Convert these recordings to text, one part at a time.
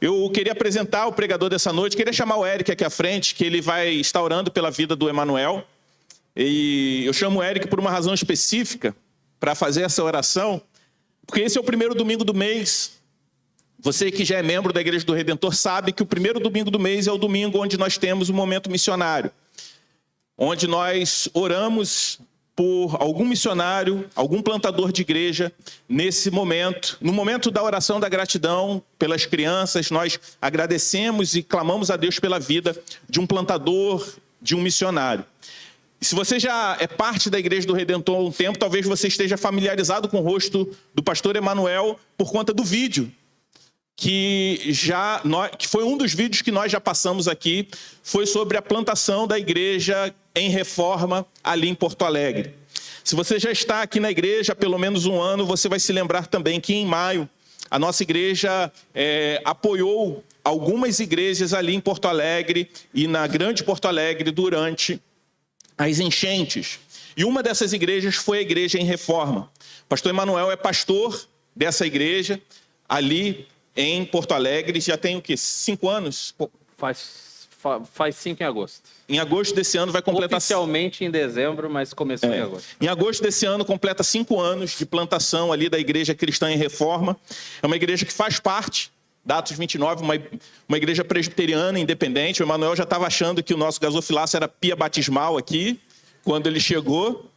Eu queria apresentar o pregador dessa noite, queria chamar o Eric aqui à frente, que ele vai estar orando pela vida do Emanuel. E eu chamo o Eric por uma razão específica para fazer essa oração, porque esse é o primeiro domingo do mês. Você que já é membro da Igreja do Redentor sabe que o primeiro domingo do mês é o domingo onde nós temos o momento missionário, onde nós oramos por algum missionário, algum plantador de igreja, nesse momento, no momento da oração da gratidão pelas crianças, nós agradecemos e clamamos a Deus pela vida de um plantador, de um missionário. E se você já é parte da Igreja do Redentor há um tempo, talvez você esteja familiarizado com o rosto do pastor Emanuel por conta do vídeo, que foi um dos vídeos que nós já passamos aqui, foi sobre a plantação da igreja em reforma ali em Porto Alegre. Se você já está aqui na igreja há pelo menos um ano, você vai se lembrar também que em maio a nossa igreja apoiou algumas igrejas ali em Porto Alegre e na Grande Porto Alegre durante as enchentes. E uma dessas igrejas foi a igreja em reforma. O pastor Emanuel é pastor dessa igreja ali em Porto Alegre, já tem o quê? 5 anos? Faz 5 em agosto. Em agosto desse ano vai completar... Oficialmente em dezembro, mas começou em agosto. Em agosto desse ano completa 5 anos de plantação ali da Igreja Cristã em Reforma. É uma igreja que faz parte da Atos 29, uma igreja presbiteriana independente. O Emanuel já estava achando que o nosso gasofilácio era pia batismal aqui, quando ele chegou.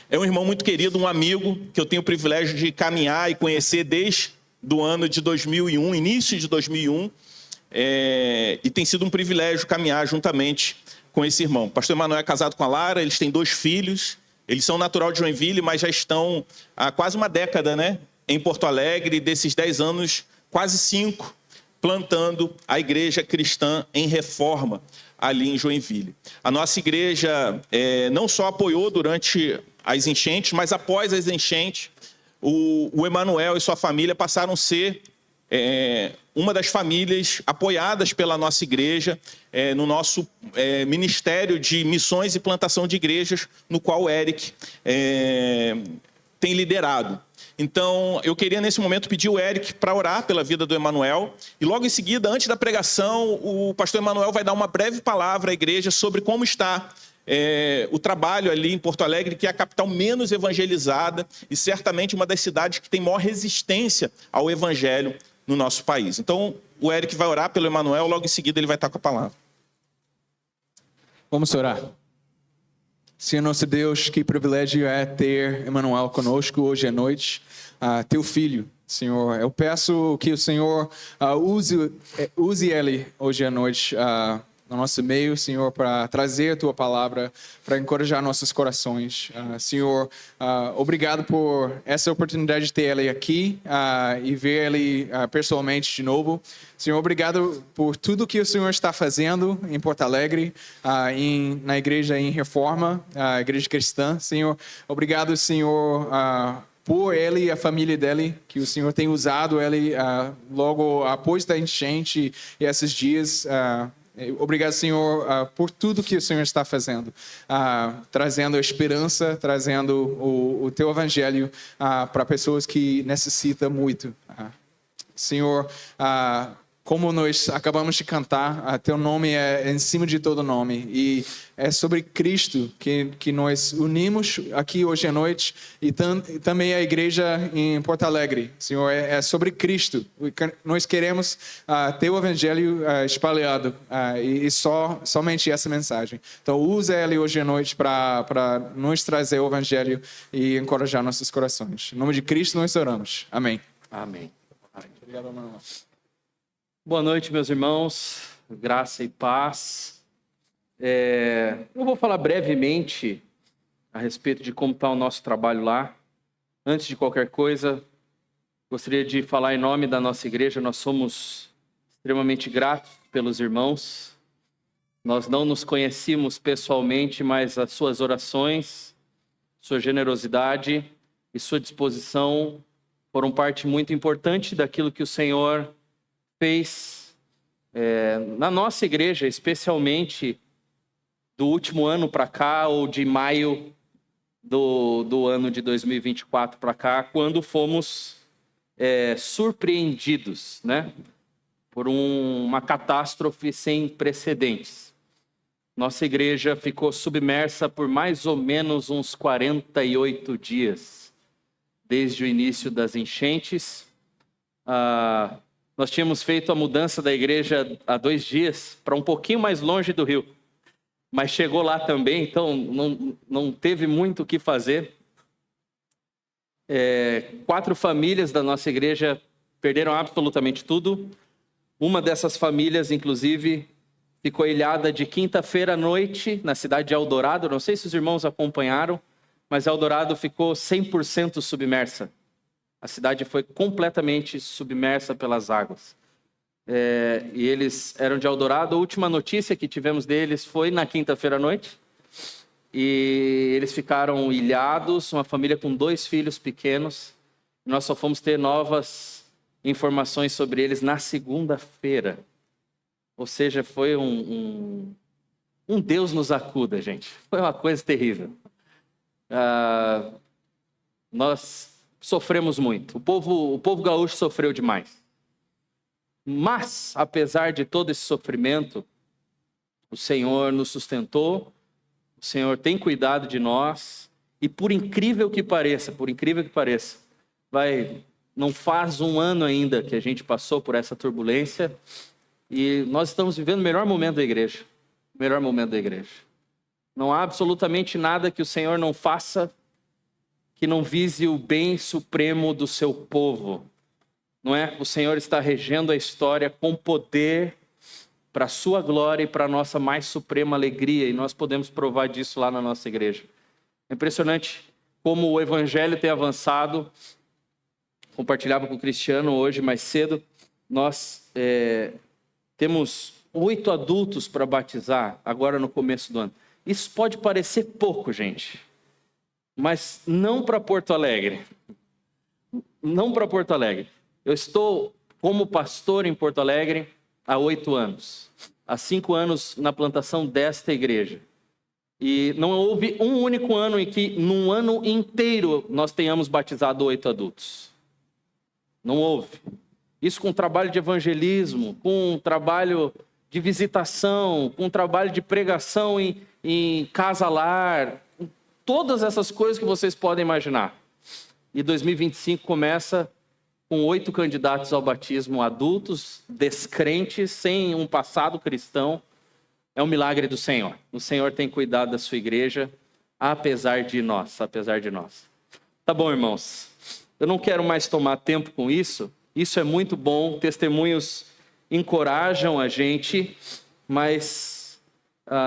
É um irmão muito querido, um amigo, que eu tenho o privilégio de caminhar e conhecer desde do ano de 2001, início de 2001, e tem sido um privilégio caminhar juntamente com esse irmão. O pastor Emanuel é casado com a Lara, eles têm 2 filhos, eles são natural de Joinville, mas já estão há quase uma década, né, em Porto Alegre, e desses 10 anos, quase 5, plantando a Igreja Cristã em Reforma ali em Joinville. A nossa igreja não só apoiou durante as enchentes, mas após as enchentes, o Emanuel e sua família passaram a ser uma das famílias apoiadas pela nossa igreja no nosso Ministério de Missões e Plantação de Igrejas, no qual o Eric tem liderado. Então, eu queria nesse momento pedir o Eric para orar pela vida do Emanuel. E logo em seguida, antes da pregação, o pastor Emanuel vai dar uma breve palavra à igreja sobre como está o trabalho ali em Porto Alegre, que é a capital menos evangelizada e certamente uma das cidades que tem maior resistência ao evangelho no nosso país. Então, o Eric vai orar pelo Emanuel, logo em seguida ele vai estar com a palavra. Vamos orar. Senhor nosso Deus, que privilégio é ter Emanuel conosco hoje à noite, teu filho. Senhor, eu peço que o Senhor use ele hoje à noite no nosso meio, Senhor, para trazer a Tua palavra, para encorajar nossos corações. Senhor, obrigado por essa oportunidade de ter Ele aqui e ver Ele pessoalmente de novo. Senhor, obrigado por tudo que o Senhor está fazendo em Porto Alegre, na igreja em Reforma, a igreja cristã. Senhor, obrigado, Senhor, por ele e a família dele, que o Senhor tem usado ele logo após da enchente e esses dias. Obrigado, Senhor, por tudo que o Senhor está fazendo, trazendo esperança, trazendo o Teu Evangelho para pessoas que necessitam muito. Senhor, como nós acabamos de cantar, Teu nome é em cima de todo nome e é sobre Cristo que nós unimos aqui hoje à noite e também a igreja em Porto Alegre. Senhor, é sobre Cristo. Nós queremos Teu Evangelho espalhado e somente essa mensagem. Então, usa ele hoje à noite para nos trazer o Evangelho e encorajar nossos corações. Em nome de Cristo nós oramos. Amém. Amém. Obrigado, irmão. Boa noite, meus irmãos, graça e paz. Eu vou falar brevemente a respeito de como está o nosso trabalho lá. Antes de qualquer coisa, gostaria de falar em nome da nossa igreja. Nós somos extremamente gratos pelos irmãos. Nós não nos conhecíamos pessoalmente, mas as suas orações, sua generosidade e sua disposição foram parte muito importante daquilo que o Senhor fez na nossa igreja, especialmente do último ano para cá, ou de maio do ano de 2024 para cá, quando fomos surpreendidos, né, por uma catástrofe sem precedentes. Nossa igreja ficou submersa por mais ou menos uns 48 dias, desde o início das enchentes. Nós tínhamos feito a mudança da igreja há 2 dias, para um pouquinho mais longe do rio. Mas chegou lá também, então não teve muito o que fazer. 4 famílias da nossa igreja perderam absolutamente tudo. Uma dessas famílias, inclusive, ficou ilhada de quinta-feira à noite na cidade de Eldorado. Não sei se os irmãos acompanharam, mas Eldorado ficou 100% submersa. A cidade foi completamente submersa pelas águas. E eles eram de Eldorado. A última notícia que tivemos deles foi na quinta-feira à noite. E eles ficaram ilhados, uma família com 2 filhos pequenos. Nós só fomos ter novas informações sobre eles na segunda-feira. Ou seja, foi um Deus nos acuda, gente. Foi uma coisa terrível. Nós sofremos muito. O povo gaúcho sofreu demais. Mas, apesar de todo esse sofrimento, o Senhor nos sustentou, o Senhor tem cuidado de nós, e por incrível que pareça, não faz 1 ano ainda que a gente passou por essa turbulência, e nós estamos vivendo o melhor momento da igreja. Não há absolutamente nada que o Senhor não faça que não vise o bem supremo do seu povo. Não é? O Senhor está regendo a história com poder para a sua glória e para a nossa mais suprema alegria, e nós podemos provar disso lá na nossa igreja. É impressionante como o evangelho tem avançado. Compartilhava com o Cristiano hoje mais cedo. Nós temos 8 adultos para batizar agora no começo do ano. Isso pode parecer pouco, gente, mas não para Porto Alegre. Não para Porto Alegre. Eu estou como pastor em Porto Alegre há 8 anos. Há 5 anos na plantação desta igreja. E não houve um único ano em que, num ano inteiro, nós tenhamos batizado 8 adultos. Não houve. Isso com trabalho de evangelismo, com trabalho de visitação, com trabalho de pregação em casa-lar, todas essas coisas que vocês podem imaginar. E 2025 começa com 8 candidatos ao batismo adultos, descrentes, sem um passado cristão. É um milagre do Senhor. O Senhor tem cuidado da sua igreja, apesar de nós. Tá bom, irmãos. Eu não quero mais tomar tempo com isso. Isso é muito bom. Testemunhos encorajam a gente, mas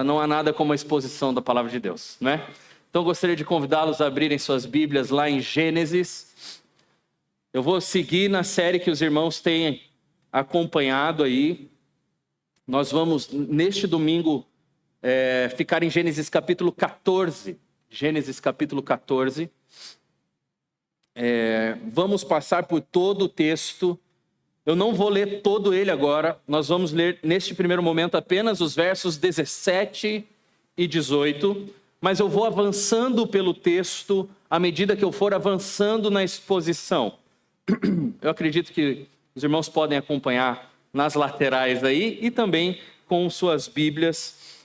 não há nada como a exposição da palavra de Deus, não é? Então, gostaria de convidá-los a abrirem suas Bíblias lá em Gênesis. Eu vou seguir na série que os irmãos têm acompanhado aí. Nós vamos, neste domingo, ficar em Gênesis capítulo 14. Gênesis capítulo 14. Vamos passar por todo o texto. Eu não vou ler todo ele agora. Nós vamos ler, neste primeiro momento, apenas os versos 17 e 18. Mas eu vou avançando pelo texto à medida que eu for avançando na exposição. Eu acredito que os irmãos podem acompanhar nas laterais aí e também com suas Bíblias.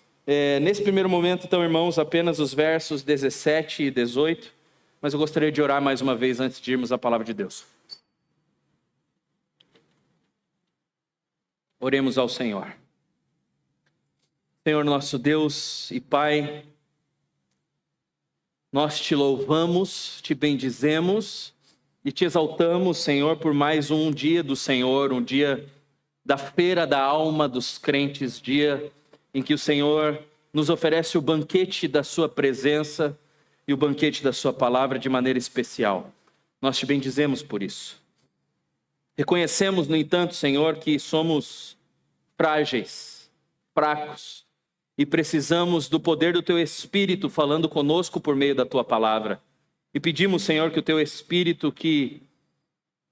Nesse primeiro momento, então, irmãos, apenas os versos 17 e 18. Mas eu gostaria de orar mais uma vez antes de irmos à palavra de Deus. Oremos ao Senhor. Senhor nosso Deus e Pai, nós te louvamos, te bendizemos e te exaltamos, Senhor, por mais um dia do Senhor, um dia da feira da alma dos crentes, dia em que o Senhor nos oferece o banquete da sua presença e o banquete da sua palavra de maneira especial. Nós te bendizemos por isso. Reconhecemos, no entanto, Senhor, que somos frágeis, fracos, e precisamos do poder do Teu Espírito falando conosco por meio da Tua palavra. E pedimos, Senhor, que o Teu Espírito que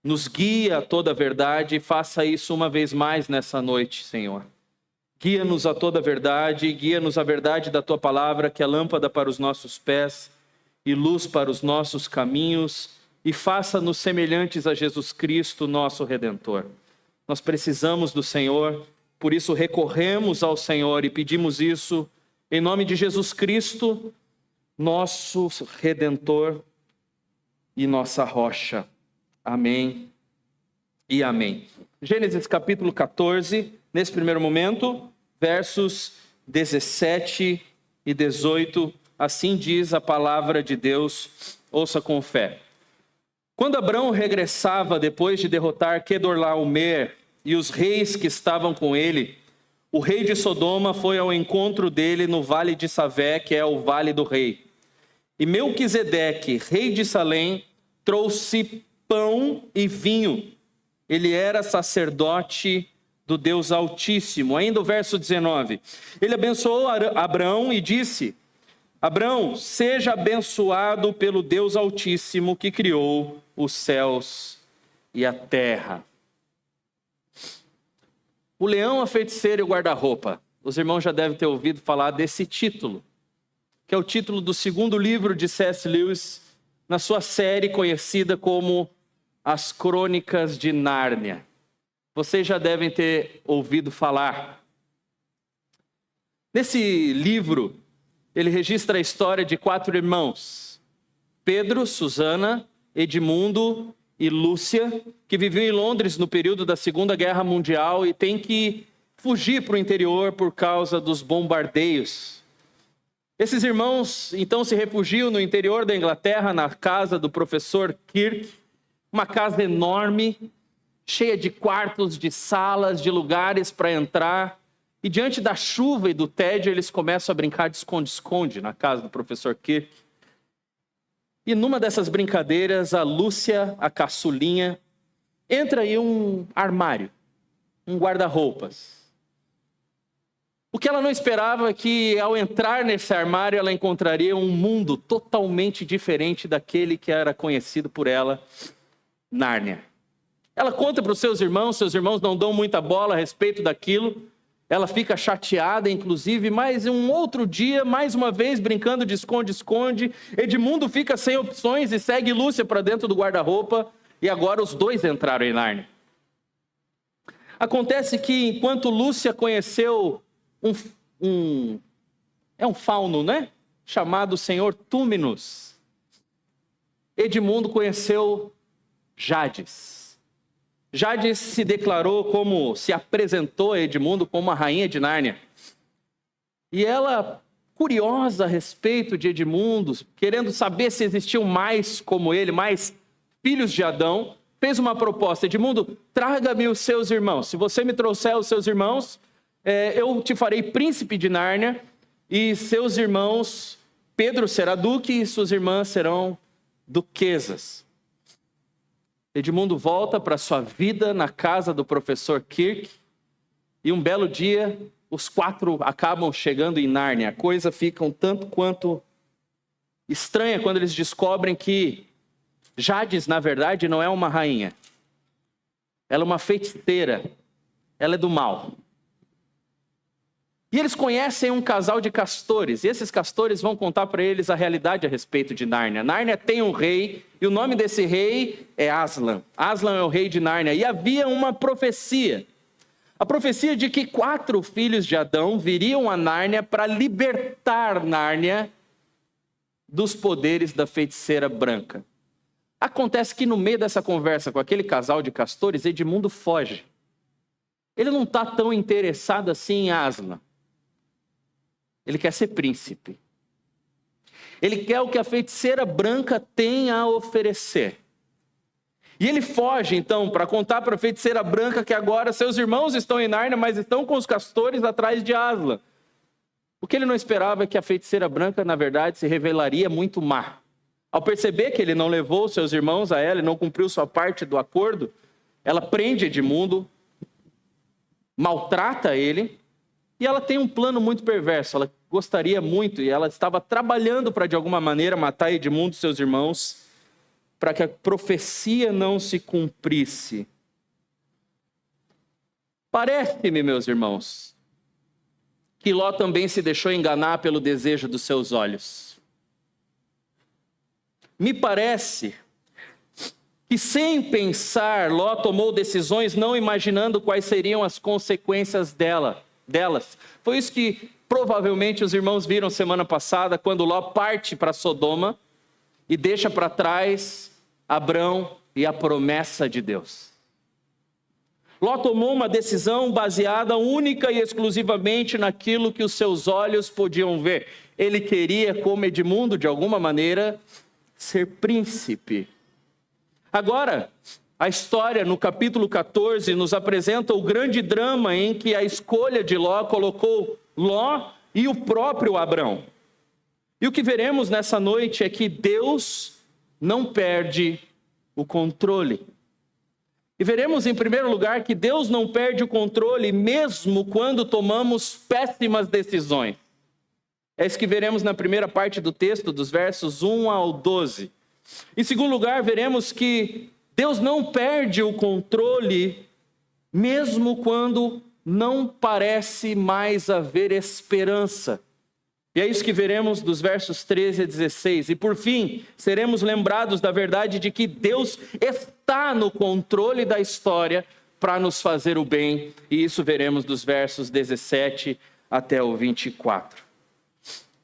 nos guia a toda a verdade, faça isso uma vez mais nessa noite, Senhor. Guia-nos a toda a verdade, guia-nos a verdade da Tua palavra, que é lâmpada para os nossos pés e luz para os nossos caminhos, e faça-nos semelhantes a Jesus Cristo, nosso Redentor. Nós precisamos do Senhor, por isso recorremos ao Senhor e pedimos isso em nome de Jesus Cristo, nosso Redentor e nossa rocha. Amém e amém. Gênesis capítulo 14, nesse primeiro momento, versos 17 e 18, assim diz a palavra de Deus, ouça com fé. Quando Abrão regressava depois de derrotar Quedorlaomer e os reis que estavam com ele, o rei de Sodoma foi ao encontro dele no vale de Savé, que é o vale do rei. E Melquisedeque, rei de Salém, trouxe pão e vinho. Ele era sacerdote do Deus Altíssimo. Ainda o verso 19. Ele abençoou Abrão e disse: Abrão, seja abençoado pelo Deus Altíssimo que criou os céus e a terra. O leão, a feiticeira e o guarda-roupa. Os irmãos já devem ter ouvido falar desse título, que é o título do segundo livro de C.S. Lewis, na sua série conhecida como As Crônicas de Nárnia. Vocês já devem ter ouvido falar. Nesse livro, ele registra a história de 4 irmãos: Pedro, Susana, Edmundo e Lúcia, que viviam em Londres no período da Segunda Guerra Mundial e têm que fugir para o interior por causa dos bombardeios. Esses irmãos, então, se refugiam no interior da Inglaterra, na casa do professor Kirk, uma casa enorme, cheia de quartos, de salas, de lugares para entrar. E diante da chuva e do tédio, eles começam a brincar de esconde-esconde na casa do professor Kirk. E numa dessas brincadeiras, a Lúcia, a caçulinha, entra em um armário, um guarda-roupas. O que ela não esperava é que, ao entrar nesse armário, ela encontraria um mundo totalmente diferente daquele que era conhecido por ela, Nárnia. Ela conta para os seus irmãos não dão muita bola a respeito daquilo. Ela fica chateada, inclusive, mas um outro dia, mais uma vez, brincando de esconde-esconde, Edmundo fica sem opções e segue Lúcia para dentro do guarda-roupa, e agora os dois entraram em Nárnia. Acontece que, enquanto Lúcia conheceu um fauno, né? Chamado Senhor Túmenos, Edmundo conheceu Jades. Jades se apresentou a Edmundo como a rainha de Nárnia. E ela, curiosa a respeito de Edmundo, querendo saber se existiam mais como ele, mais filhos de Adão, fez uma proposta: Edmundo, traga-me os seus irmãos. Se você me trouxer os seus irmãos, eu te farei príncipe de Nárnia, e seus irmãos, Pedro será duque e suas irmãs serão duquesas. Edmundo volta para sua vida na casa do professor Kirk, e um belo dia os 4 acabam chegando em Nárnia. A coisa fica um tanto quanto estranha quando eles descobrem que Jades, na verdade, não é uma rainha. Ela é uma feiticeira. Ela é do mal. E eles conhecem um casal de castores, e esses castores vão contar para eles a realidade a respeito de Nárnia. Nárnia tem um rei, e o nome desse rei é Aslan. Aslan é o rei de Nárnia, e havia uma profecia. A profecia de que 4 filhos de Adão viriam a Nárnia para libertar Nárnia dos poderes da feiticeira branca. Acontece que no meio dessa conversa com aquele casal de castores, Edmundo foge. Ele não está tão interessado assim em Aslan. Ele quer ser príncipe. Ele quer o que a feiticeira branca tem a oferecer. E ele foge, então, para contar para a feiticeira branca que agora seus irmãos estão em Nárnia, mas estão com os castores atrás de Aslan. O que ele não esperava é que a feiticeira branca, na verdade, se revelaria muito má. Ao perceber que ele não levou seus irmãos a ela e não cumpriu sua parte do acordo, ela prende Edmundo, maltrata ele, e ela tem um plano muito perverso. Ela gostaria muito, e ela estava trabalhando para, de alguma maneira, matar Edmundo e seus irmãos, para que a profecia não se cumprisse. Parece-me, meus irmãos, que Ló também se deixou enganar pelo desejo dos seus olhos. Me parece que sem pensar, Ló tomou decisões não imaginando quais seriam as consequências delas. Foi isso que provavelmente os irmãos viram semana passada, quando Ló parte para Sodoma e deixa para trás Abrão e a promessa de Deus. Ló tomou uma decisão baseada única e exclusivamente naquilo que os seus olhos podiam ver. Ele queria, como Edmundo, de alguma maneira, ser príncipe. Agora, a história no capítulo 14 nos apresenta o grande drama em que a escolha de Ló colocou Ló e o próprio Abrão. E o que veremos nessa noite é que Deus não perde o controle. E veremos em primeiro lugar que Deus não perde o controle mesmo quando tomamos péssimas decisões. É isso que veremos na primeira parte do texto, dos versos 1 ao 12. Em segundo lugar, veremos que Deus não perde o controle mesmo quando não parece mais haver esperança. E é isso que veremos dos versos 13 a 16. E por fim, seremos lembrados da verdade de que Deus está no controle da história para nos fazer o bem. E isso veremos dos versos 17 até o 24.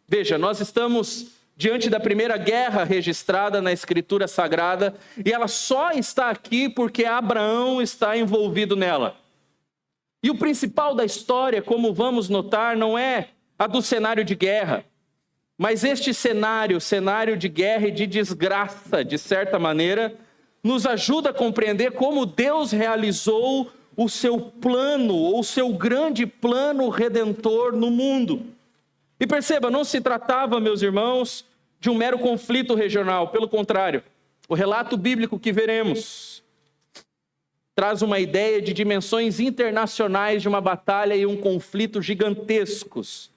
Veja, nós estamos diante da primeira guerra registrada na Escritura Sagrada, e ela só está aqui porque Abraão está envolvido nela. E o principal da história, como vamos notar, não é a do cenário de guerra, mas este cenário de guerra e de desgraça, de certa maneira, nos ajuda a compreender como Deus realizou o seu plano, ou o seu grande plano redentor no mundo. E perceba, não se tratava, meus irmãos, de um mero conflito regional. Pelo contrário, o relato bíblico que veremos traz uma ideia de dimensões internacionais de uma batalha e um conflito gigantescos.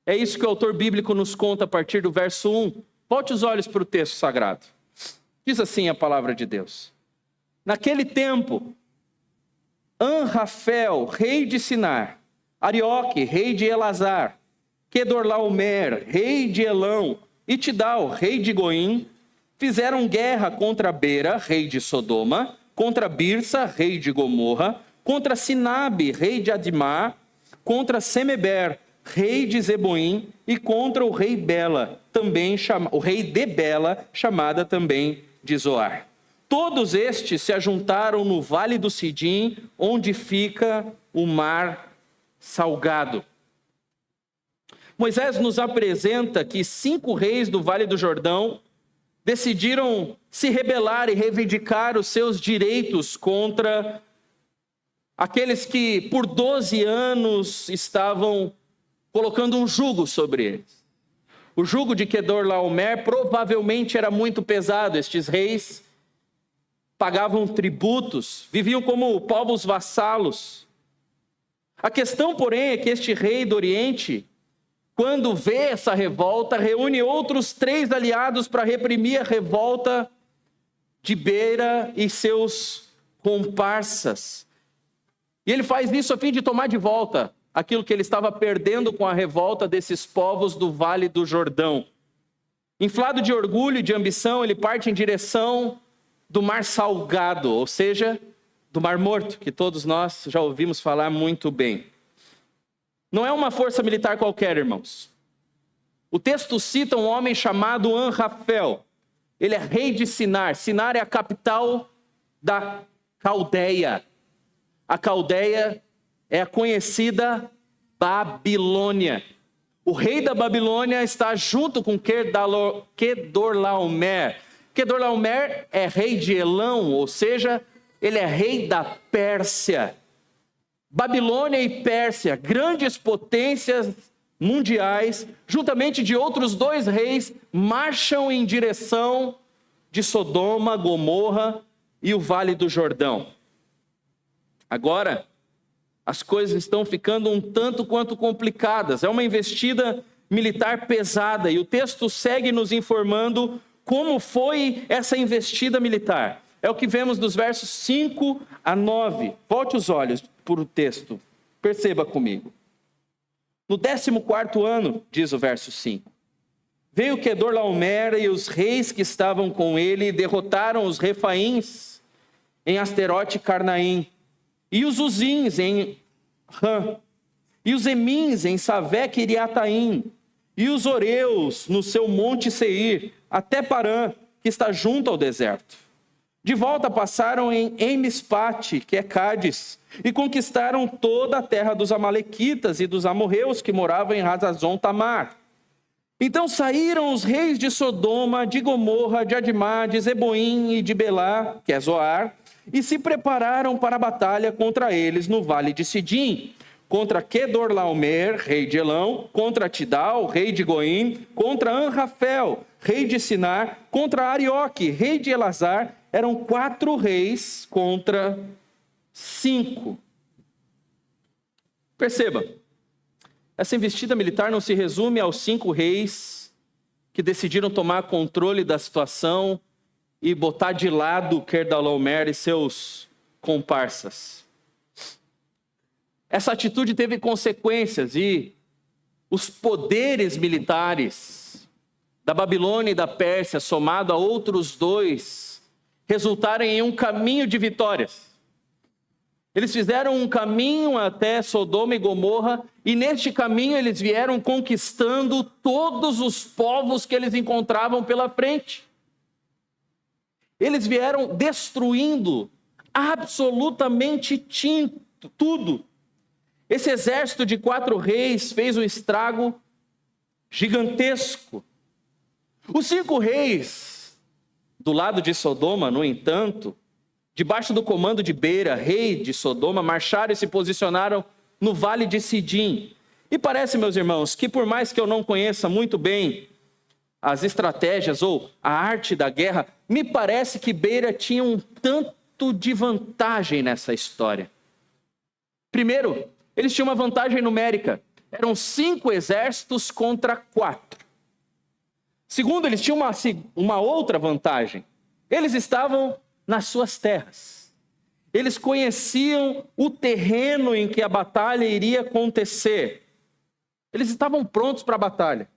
É isso que o autor bíblico nos conta a partir do verso 1. Volte os olhos para o texto sagrado. Diz assim a palavra de Deus. Naquele tempo, Anrafel, rei de Sinar, Arioque, rei de Elazar, Quedorlaomer, rei de Elão, e Tidal, rei de Goim, fizeram guerra contra Bera, rei de Sodoma, contra Birsa, rei de Gomorra, contra Sinabe, rei de Admá, contra Semeber, rei de Zeboim, e contra o rei Bela, o rei de Bela, chamada também de Zoar. Todos estes se ajuntaram no vale do Sidim, onde fica o mar salgado. Moisés nos apresenta que 5 reis do Vale do Jordão decidiram se rebelar e reivindicar os seus direitos contra aqueles que por 12 anos estavam colocando um jugo sobre eles. O jugo de Quedorlaomer provavelmente era muito pesado. Estes reis pagavam tributos, viviam como povos vassalos. A questão, porém, é que este rei do Oriente, quando vê essa revolta, reúne outros 3 aliados para reprimir a revolta de Bera e seus comparsas. E ele faz isso a fim de tomar de volta aquilo que ele estava perdendo com a revolta desses povos do Vale do Jordão. Inflado de orgulho e de ambição, ele parte em direção do Mar Salgado, ou seja, do Mar Morto, que todos nós já ouvimos falar muito bem. Não é uma força militar qualquer, irmãos. O texto cita um homem chamado Anrafel. Ele é rei de Sinar. Sinar é a capital da Caldeia. A Caldeia é a conhecida Babilônia. O rei da Babilônia está junto com Quedorlaomer. Quedorlaomer é rei de Elão, ou seja, ele é rei da Pérsia. Babilônia e Pérsia, grandes potências mundiais, juntamente de outros 2 reis, marcham em direção de Sodoma, Gomorra e o Vale do Jordão. Agora, as coisas estão ficando um tanto quanto complicadas. É uma investida militar pesada e o texto segue nos informando como foi essa investida militar. É o que vemos dos versos 5 a 9. Volte os olhos para o texto. Perceba comigo. No 14º ano, diz o verso 5, veio Quedorlaomer e os reis que estavam com ele e derrotaram os refaíns em Asterote e Carnaim, e os Uzins em Ram, e os Emins em Savé Kiriataim, e os Oreus no seu monte Seir, até Parã, que está junto ao deserto. De volta passaram em Mispate, que é Cádiz, e conquistaram toda a terra dos amalequitas e dos amorreus que moravam em Hazazon Tamar. Então saíram os reis de Sodoma, de Gomorra, de Admá, de Zeboim e de Belá, que é Zoar, e se prepararam para a batalha contra eles no vale de Sidim, contra Kedorlaomer, rei de Elão, contra Tidal, rei de Goim, contra Anrafel, rei de Sinar, contra Arioque, rei de Elazar. Eram 4 reis contra 5. Perceba, essa investida militar não se resume aos 5 reis que decidiram tomar controle da situação e botar de lado Kedorlaomer e seus comparsas. Essa atitude teve consequências e os poderes militares da Babilônia e da Pérsia, somado a outros 2, resultaram em um caminho de vitórias. Eles fizeram um caminho até Sodoma e Gomorra, e neste caminho eles vieram conquistando todos os povos que eles encontravam pela frente. Eles vieram destruindo absolutamente tudo. Esse exército de 4 reis fez um estrago gigantesco. Os 5 reis do lado de Sodoma, no entanto, debaixo do comando de Beira, rei de Sodoma, marcharam e se posicionaram no vale de Sidim. E parece, meus irmãos, que por mais que eu não conheça muito bem as estratégias ou a arte da guerra, me parece que Beira tinha um tanto de vantagem nessa história. Primeiro, eles tinham uma vantagem numérica. Eram 5 exércitos contra 4. Segundo, eles tinham uma outra vantagem. Eles estavam nas suas terras. Eles conheciam o terreno em que a batalha iria acontecer. Eles estavam prontos para a batalha.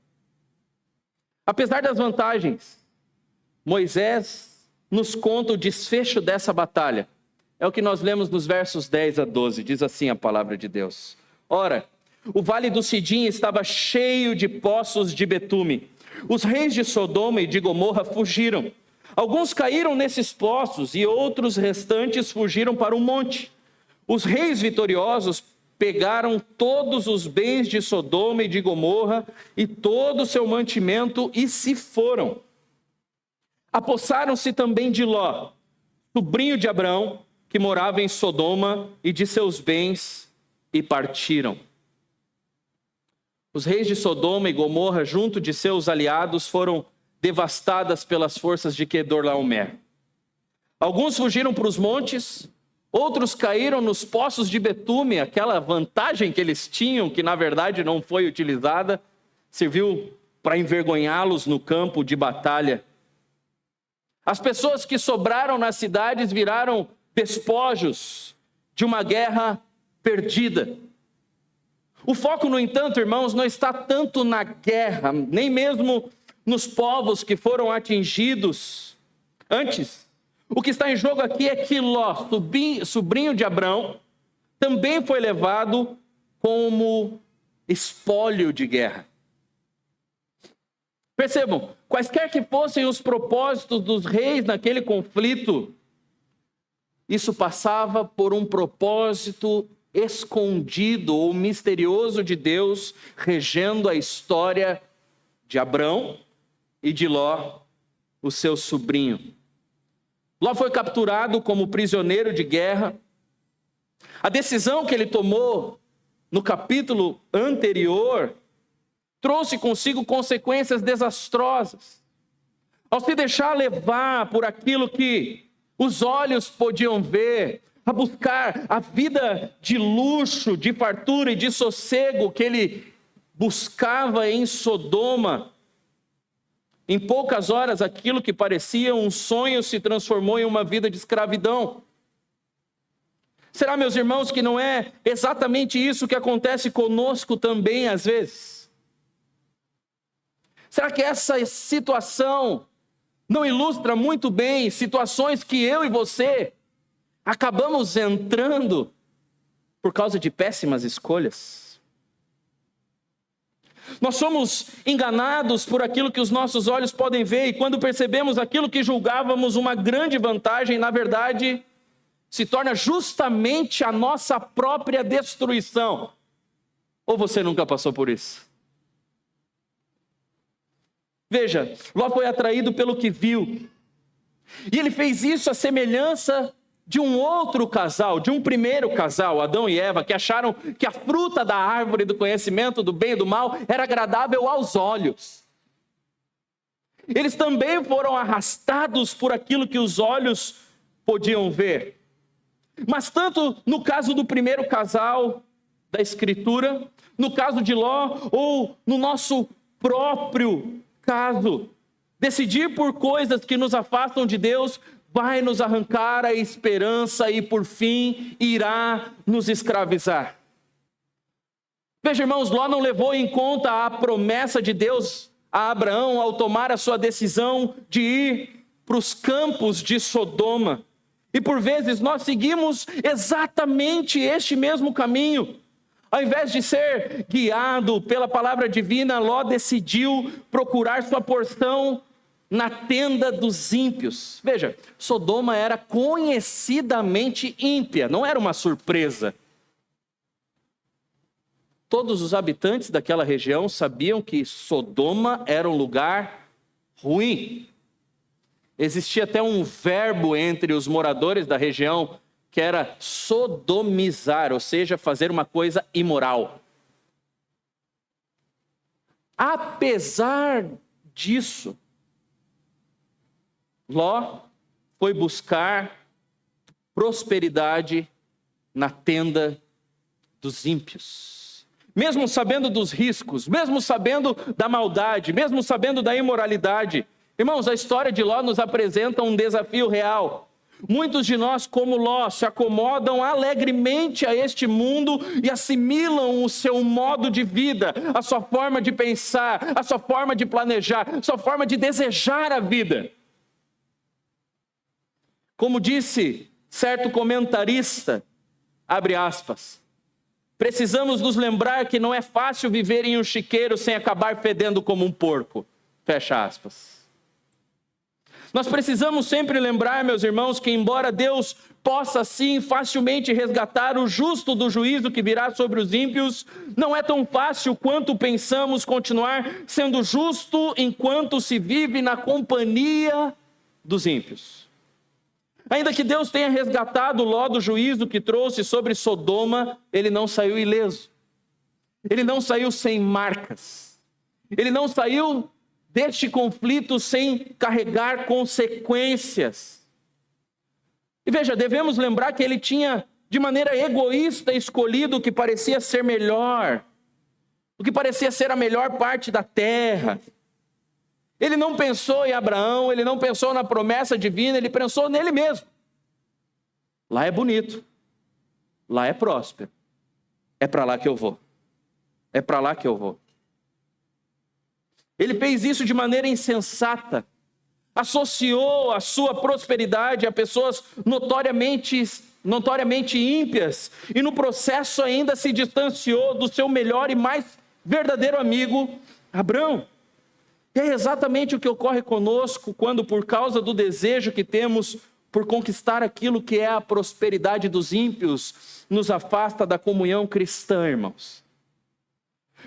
Apesar das vantagens, Moisés nos conta o desfecho dessa batalha. É o que nós lemos nos versos 10 a 12. Diz assim a palavra de Deus. Ora, o vale do Sidim estava cheio de poços de betume. Os reis de Sodoma e de Gomorra fugiram. Alguns caíram nesses poços e outros restantes fugiram para um monte. Os reis vitoriosos pegaram todos os bens de Sodoma e de Gomorra e todo o seu mantimento e se foram. Apossaram-se também de Ló, sobrinho de Abrão, que morava em Sodoma, e de seus bens, e partiram. Os reis de Sodoma e Gomorra, junto de seus aliados, foram devastadas pelas forças de Kedorlaomer. Alguns fugiram para os montes, outros caíram nos poços de betume, aquela vantagem que eles tinham, que na verdade não foi utilizada, serviu para envergonhá-los no campo de batalha. As pessoas que sobraram nas cidades viraram despojos de uma guerra perdida. O foco, no entanto, irmãos, não está tanto na guerra, nem mesmo nos povos que foram atingidos antes. O que está em jogo aqui é que Ló, sobrinho de Abrão, também foi levado como espólio de guerra. Percebam, quaisquer que fossem os propósitos dos reis naquele conflito, isso passava por um propósito escondido ou misterioso de Deus, regendo a história de Abrão e de Ló, o seu sobrinho. Ló foi capturado como prisioneiro de guerra. A decisão que ele tomou no capítulo anterior trouxe consigo consequências desastrosas. Ao se deixar levar por aquilo que os olhos podiam ver, a buscar a vida de luxo, de fartura e de sossego que ele buscava em Sodoma, em poucas horas aquilo que parecia um sonho se transformou em uma vida de escravidão. Será, meus irmãos, que não é exatamente isso que acontece conosco também às vezes? Será que essa situação não ilustra muito bem situações que eu e você acabamos entrando por causa de péssimas escolhas. Nós somos enganados por aquilo que os nossos olhos podem ver, e quando percebemos aquilo que julgávamos uma grande vantagem, na verdade, se torna justamente a nossa própria destruição. Ou você nunca passou por isso? Veja, Ló foi atraído pelo que viu. E ele fez isso à semelhança de um outro casal, de um primeiro casal, Adão e Eva, que acharam que a fruta da árvore do conhecimento do bem e do mal era agradável aos olhos. Eles também foram arrastados por aquilo que os olhos podiam ver. Mas tanto no caso do primeiro casal da Escritura, no caso de Ló, ou no nosso próprio caso, decidir por coisas que nos afastam de Deus vai nos arrancar a esperança e, por fim, irá nos escravizar. Veja, irmãos, Ló não levou em conta a promessa de Deus a Abraão ao tomar a sua decisão de ir para os campos de Sodoma. E por vezes nós seguimos exatamente este mesmo caminho. Ao invés de ser guiado pela palavra divina, Ló decidiu procurar sua porção na tenda dos ímpios. Veja, Sodoma era conhecidamente ímpia, não era uma surpresa. Todos os habitantes daquela região sabiam que Sodoma era um lugar ruim. Existia até um verbo entre os moradores da região que era sodomizar, ou seja, fazer uma coisa imoral. Apesar disso, Ló foi buscar prosperidade na tenda dos ímpios. Mesmo sabendo dos riscos, mesmo sabendo da maldade, mesmo sabendo da imoralidade. Irmãos, a história de Ló nos apresenta um desafio real. Muitos de nós, como Ló, se acomodam alegremente a este mundo e assimilam o seu modo de vida, a sua forma de pensar, a sua forma de planejar, a sua forma de desejar a vida. Como disse certo comentarista, abre aspas, precisamos nos lembrar que não é fácil viver em um chiqueiro sem acabar fedendo como um porco, fecha aspas. Nós precisamos sempre lembrar, meus irmãos, que embora Deus possa sim facilmente resgatar o justo do juízo que virá sobre os ímpios, não é tão fácil quanto pensamos continuar sendo justo enquanto se vive na companhia dos ímpios. Ainda que Deus tenha resgatado Ló do juízo que trouxe sobre Sodoma, ele não saiu ileso. Ele não saiu sem marcas. Ele não saiu deste conflito sem carregar consequências. E veja, devemos lembrar que ele tinha, de maneira egoísta, escolhido o que parecia ser melhor, o que parecia ser a melhor parte da terra. Ele não pensou em Abraão, ele não pensou na promessa divina, ele pensou nele mesmo. Lá é bonito, lá é próspero, é para lá que eu vou, é para lá que eu vou. Ele fez isso de maneira insensata, associou a sua prosperidade a pessoas notoriamente ímpias, e no processo ainda se distanciou do seu melhor e mais verdadeiro amigo, Abraão. E é exatamente o que ocorre conosco quando, por causa do desejo que temos por conquistar aquilo que é a prosperidade dos ímpios, nos afasta da comunhão cristã, irmãos.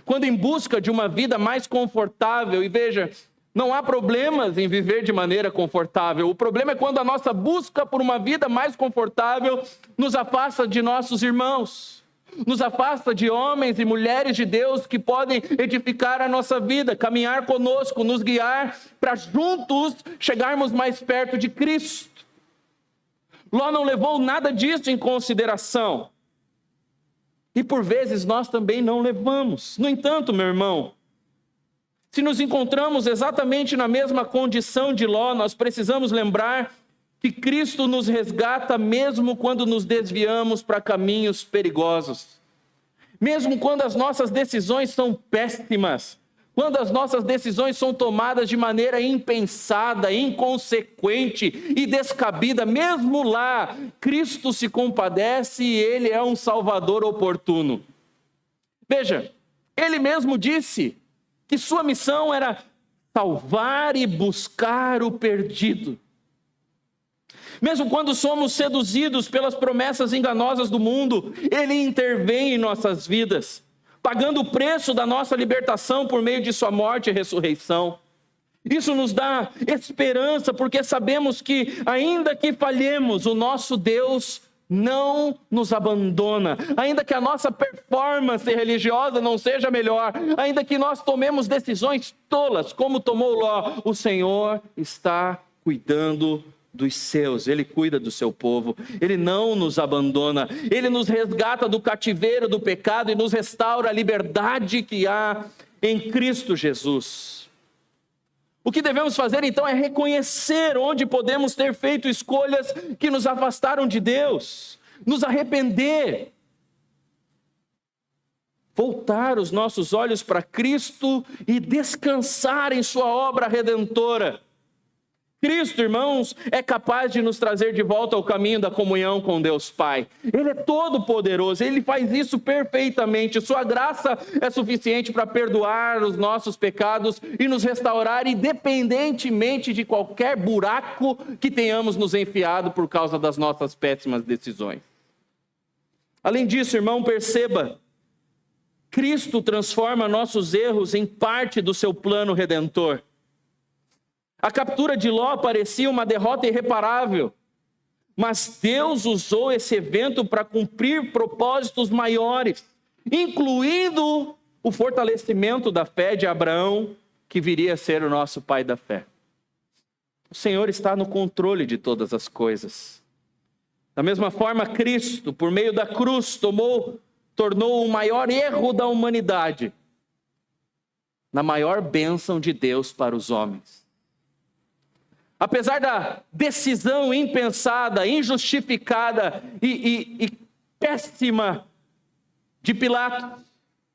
Quando em busca de uma vida mais confortável, e veja, não há problemas em viver de maneira confortável. O problema é quando a nossa busca por uma vida mais confortável nos afasta de nossos irmãos. Nos afasta de homens e mulheres de Deus que podem edificar a nossa vida, caminhar conosco, nos guiar para juntos chegarmos mais perto de Cristo. Ló não levou nada disso em consideração. E por vezes nós também não levamos. No entanto, meu irmão, se nos encontramos exatamente na mesma condição de Ló, nós precisamos lembrar que Cristo nos resgata mesmo quando nos desviamos para caminhos perigosos. Mesmo quando as nossas decisões são péssimas, quando as nossas decisões são tomadas de maneira impensada, inconsequente e descabida, mesmo lá, Cristo se compadece e Ele é um Salvador oportuno. Veja, Ele mesmo disse que sua missão era salvar e buscar o perdido. Mesmo quando somos seduzidos pelas promessas enganosas do mundo, Ele intervém em nossas vidas, pagando o preço da nossa libertação por meio de sua morte e ressurreição. Isso nos dá esperança, porque sabemos que, ainda que falhemos, o nosso Deus não nos abandona. Ainda que a nossa performance religiosa não seja melhor, ainda que nós tomemos decisões tolas, como tomou Ló, o Senhor está cuidando dos seus, Ele cuida do seu povo, Ele não nos abandona, Ele nos resgata do cativeiro do pecado e nos restaura a liberdade que há em Cristo Jesus. O que devemos fazer então é reconhecer onde podemos ter feito escolhas que nos afastaram de Deus, nos arrepender, voltar os nossos olhos para Cristo e descansar em sua obra redentora. Cristo, irmãos, é capaz de nos trazer de volta ao caminho da comunhão com Deus Pai. Ele é todo poderoso, Ele faz isso perfeitamente. Sua graça é suficiente para perdoar os nossos pecados e nos restaurar independentemente de qualquer buraco que tenhamos nos enfiado por causa das nossas péssimas decisões. Além disso, irmão, perceba, Cristo transforma nossos erros em parte do seu plano redentor. A captura de Ló parecia uma derrota irreparável, mas Deus usou esse evento para cumprir propósitos maiores, incluindo o fortalecimento da fé de Abraão, que viria a ser o nosso pai da fé. O Senhor está no controle de todas as coisas. Da mesma forma, Cristo, por meio da cruz, tornou o maior erro da humanidade na maior bênção de Deus para os homens. Apesar da decisão impensada, injustificada e péssima de Pilatos,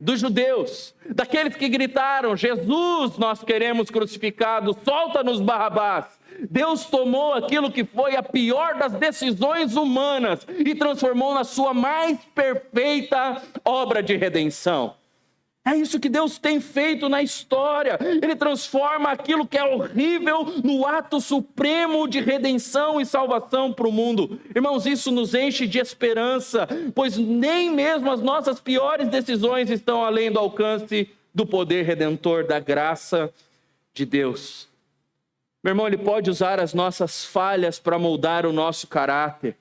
dos judeus, daqueles que gritaram: Jesus, nós queremos crucificado, solta-nos Barrabás. Deus tomou aquilo que foi a pior das decisões humanas e transformou na sua mais perfeita obra de redenção. É isso que Deus tem feito na história. Ele transforma aquilo que é horrível no ato supremo de redenção e salvação para o mundo. Irmãos, isso nos enche de esperança, pois nem mesmo as nossas piores decisões estão além do alcance do poder redentor, da graça de Deus. Meu irmão, Ele pode usar as nossas falhas para moldar o nosso caráter,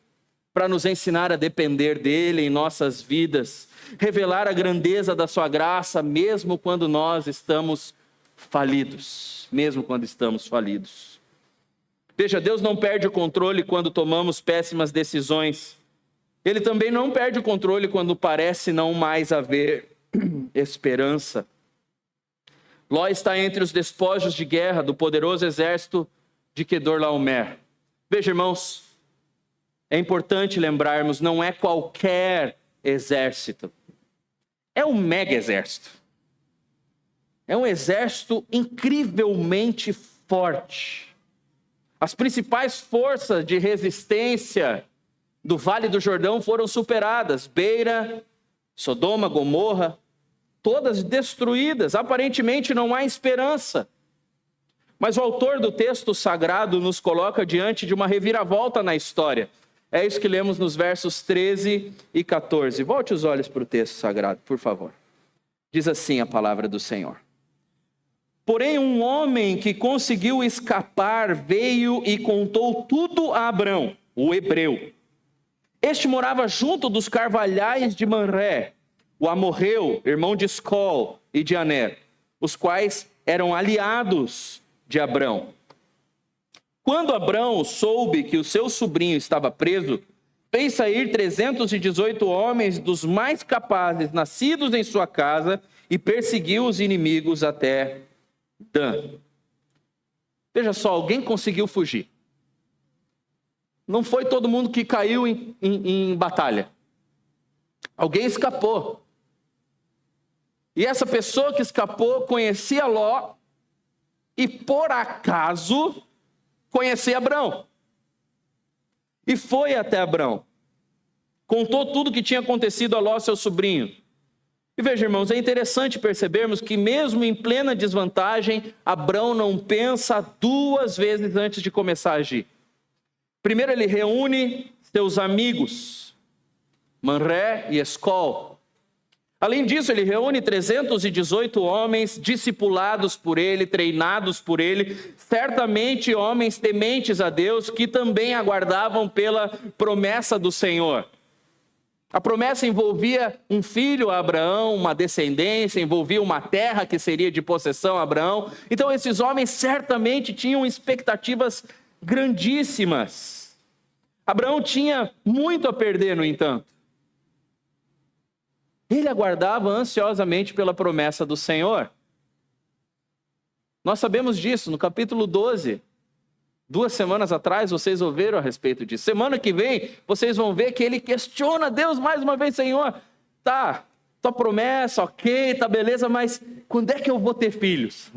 para nos ensinar a depender dEle em nossas vidas, revelar a grandeza da sua graça, mesmo quando nós estamos falidos. Veja, Deus não perde o controle quando tomamos péssimas decisões. Ele também não perde o controle quando parece não mais haver esperança. Ló está entre os despojos de guerra do poderoso exército de Quedorlaomer. Veja, irmãos, é importante lembrarmos, não é qualquer exército. É um mega exército. É um exército incrivelmente forte. As principais forças de resistência do Vale do Jordão foram superadas. Beira, Sodoma, Gomorra, todas destruídas. Aparentemente não há esperança. Mas o autor do texto sagrado nos coloca diante de uma reviravolta na história. É isso que lemos nos versos 13 e 14. Volte os olhos para o texto sagrado, por favor. Diz assim a palavra do Senhor. Porém, um homem que conseguiu escapar veio e contou tudo a Abrão, o hebreu. Este morava junto dos carvalhais de Manré, o amorreu, irmão de Escol e de Aner, os quais eram aliados de Abrão. Quando Abrão soube que o seu sobrinho estava preso, fez sair 318 homens dos mais capazes, nascidos em sua casa, e perseguiu os inimigos até Dan. Veja só, alguém conseguiu fugir. Não foi todo mundo que caiu em batalha. Alguém escapou. E essa pessoa que escapou conhecia Ló e, por acaso, conhecia Abrão. E foi até Abrão. Contou tudo o que tinha acontecido a Ló, seu sobrinho. E veja, irmãos, é interessante percebermos que mesmo em plena desvantagem, Abrão não pensa 2 vezes antes de começar a agir. Primeiro ele reúne seus amigos, Manré e Escol. Além disso, ele reúne 318 homens discipulados por ele, treinados por ele, certamente homens tementes a Deus, que também aguardavam pela promessa do Senhor. A promessa envolvia um filho a Abraão, uma descendência, envolvia uma terra que seria de possessão a Abraão. Então esses homens certamente tinham expectativas grandíssimas. Abraão tinha muito a perder, no entanto. Ele aguardava ansiosamente pela promessa do Senhor. Nós sabemos disso no capítulo 12. 2 semanas atrás vocês ouviram a respeito disso. Semana que vem vocês vão ver que ele questiona Deus mais uma vez: Senhor, tá, tua promessa, ok, tá beleza, mas quando é que eu vou ter filhos?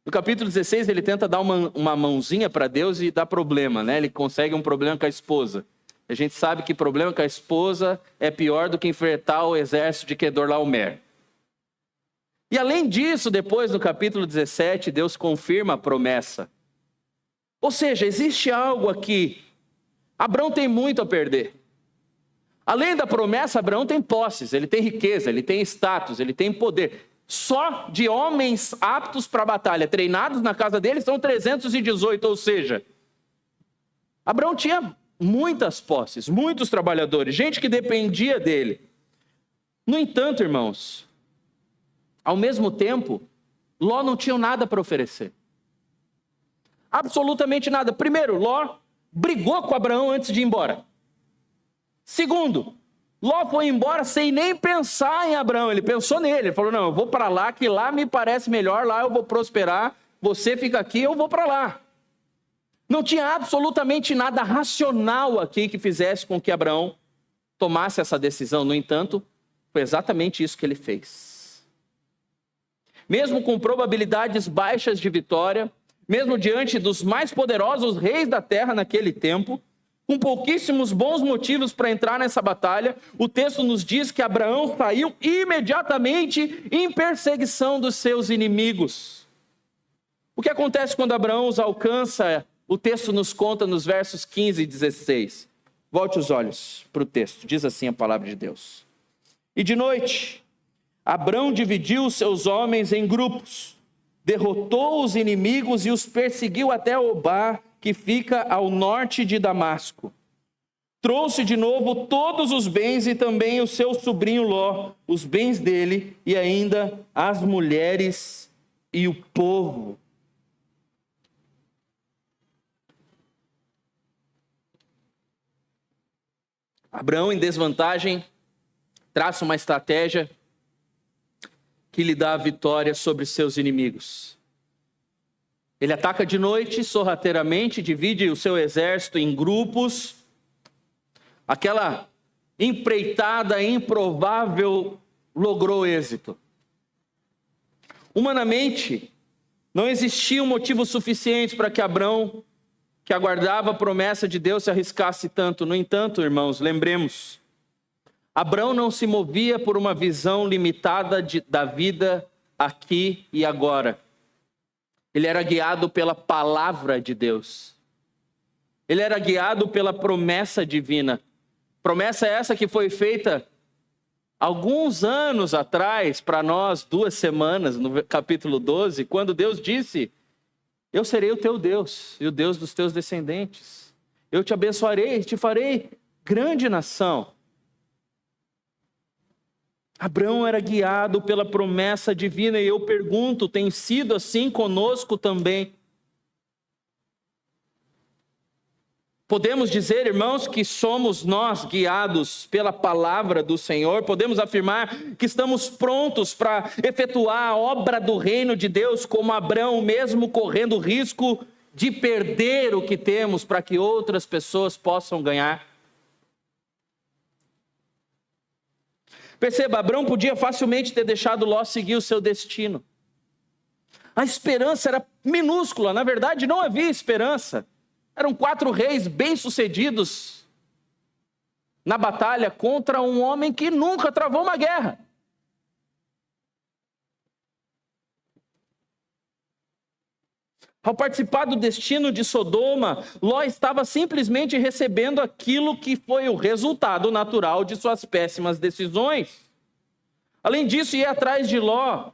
No capítulo 16 ele tenta dar uma mãozinha para Deus e dá problema, né? Ele consegue um problema com a esposa. A gente sabe que problema com a esposa é pior do que enfrentar o exército de Quedorlaomer. E além disso, depois no capítulo 17, Deus confirma a promessa. Ou seja, existe algo aqui. Abrão tem muito a perder. Além da promessa, Abraão tem posses, ele tem riqueza, ele tem status, ele tem poder. Só de homens aptos para a batalha, treinados na casa dele, são 318, ou seja, Abraão tinha muitas posses, muitos trabalhadores, gente que dependia dele. No entanto, irmãos, ao mesmo tempo, Ló não tinha nada para oferecer. Absolutamente nada. Primeiro, Ló brigou com Abraão antes de ir embora. Segundo, Ló foi embora sem nem pensar em Abraão. Ele pensou nele. Ele falou: não, eu vou para lá, que lá me parece melhor, lá eu vou prosperar. Você fica aqui, eu vou para lá. Não tinha absolutamente nada racional aqui que fizesse com que Abraão tomasse essa decisão. No entanto, foi exatamente isso que ele fez. Mesmo com probabilidades baixas de vitória, mesmo diante dos mais poderosos reis da terra naquele tempo, com pouquíssimos bons motivos para entrar nessa batalha, o texto nos diz que Abraão saiu imediatamente em perseguição dos seus inimigos. O que acontece quando Abraão os alcança? O texto nos conta nos versos 15 e 16. Volte os olhos para o texto. Diz assim a palavra de Deus. E de noite, Abraão dividiu os seus homens em grupos, derrotou os inimigos e os perseguiu até Obá, que fica ao norte de Damasco. Trouxe de novo todos os bens e também o seu sobrinho Ló, os bens dele e ainda as mulheres e o povo. Abraão, em desvantagem, traça uma estratégia que lhe dá a vitória sobre seus inimigos. Ele ataca de noite, sorrateiramente, divide o seu exército em grupos. Aquela empreitada improvável logrou êxito. Humanamente, não existia um motivo suficiente para que Abraão, que aguardava a promessa de Deus, se arriscasse tanto. No entanto, irmãos, lembremos, Abraão não se movia por uma visão limitada da vida aqui e agora. Ele era guiado pela palavra de Deus. Ele era guiado pela promessa divina. Promessa essa que foi feita alguns anos atrás, para nós, 2 semanas, no capítulo 12, quando Deus disse: eu serei o teu Deus e o Deus dos teus descendentes. Eu te abençoarei e te farei grande nação. Abraão era guiado pela promessa divina e eu pergunto, tem sido assim conosco também? Podemos dizer, irmãos, que somos nós guiados pela palavra do Senhor? Podemos afirmar que estamos prontos para efetuar a obra do reino de Deus como Abraão, mesmo correndo o risco de perder o que temos para que outras pessoas possam ganhar? Perceba, Abrão podia facilmente ter deixado Ló seguir o seu destino. A esperança era minúscula, na verdade não havia esperança. Eram 4 reis bem-sucedidos na batalha contra um homem que nunca travou uma guerra. Ao participar do destino de Sodoma, Ló estava simplesmente recebendo aquilo que foi o resultado natural de suas péssimas decisões. Além disso, ir atrás de Ló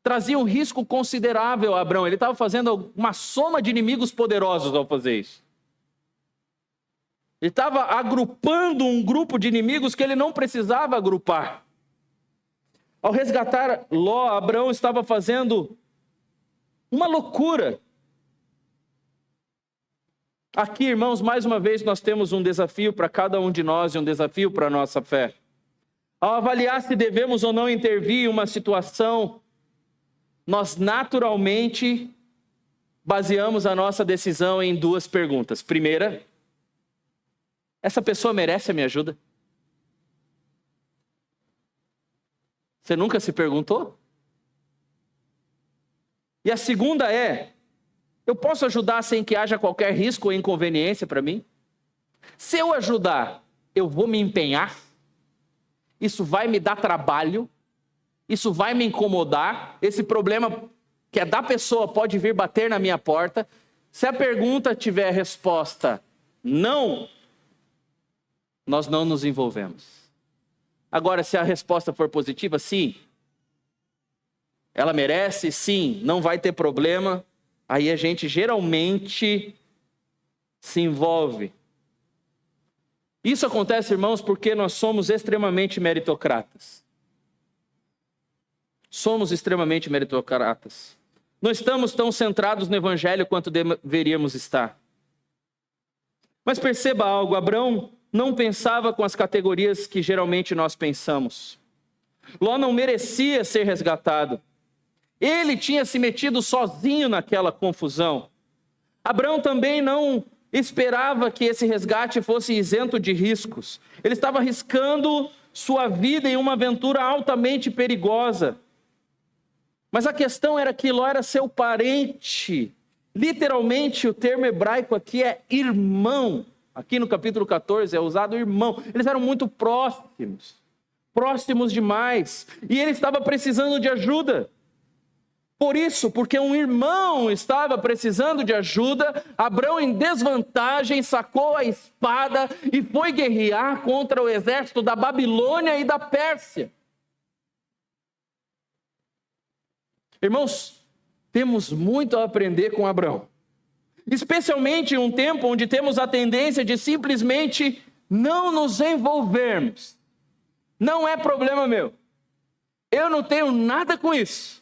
trazia um risco considerável a Abrão. Ele estava fazendo uma soma de inimigos poderosos ao fazer isso. Ele estava agrupando um grupo de inimigos que ele não precisava agrupar. Ao resgatar Ló, Abrão estava fazendo uma loucura. Aqui, irmãos, mais uma vez nós temos um desafio para cada um de nós e um desafio para a nossa fé. Ao avaliar se devemos ou não intervir em uma situação, nós naturalmente baseamos a nossa decisão em 2 perguntas. Primeira, essa pessoa merece a minha ajuda? Você nunca se perguntou? E a segunda é, eu posso ajudar sem que haja qualquer risco ou inconveniência para mim? Se eu ajudar, eu vou me empenhar? Isso vai me dar trabalho? Isso vai me incomodar? Esse problema que é da pessoa pode vir bater na minha porta? Se a pergunta tiver resposta não, nós não nos envolvemos. Agora, se a resposta for positiva, sim, ela merece, sim, não vai ter problema, aí a gente geralmente se envolve. Isso acontece, irmãos, porque nós somos extremamente meritocratas. Somos extremamente meritocratas. Não estamos tão centrados no evangelho quanto deveríamos estar. Mas perceba algo, Abrão não pensava com as categorias que geralmente nós pensamos. Ló não merecia ser resgatado. Ele tinha se metido sozinho naquela confusão. Abrão também não esperava que esse resgate fosse isento de riscos. Ele estava arriscando sua vida em uma aventura altamente perigosa. Mas a questão era que Ló era seu parente. Literalmente, o termo hebraico aqui é irmão. Aqui no capítulo 14 é usado irmão. Eles eram muito próximos. Próximos demais. E ele estava precisando de ajuda. Por isso, porque um irmão estava precisando de ajuda, Abrão, em desvantagem, sacou a espada e foi guerrear contra o exército da Babilônia e da Pérsia. Irmãos, temos muito a aprender com Abrão. Especialmente em um tempo onde temos a tendência de simplesmente não nos envolvermos. Não é problema meu. Eu não tenho nada com isso.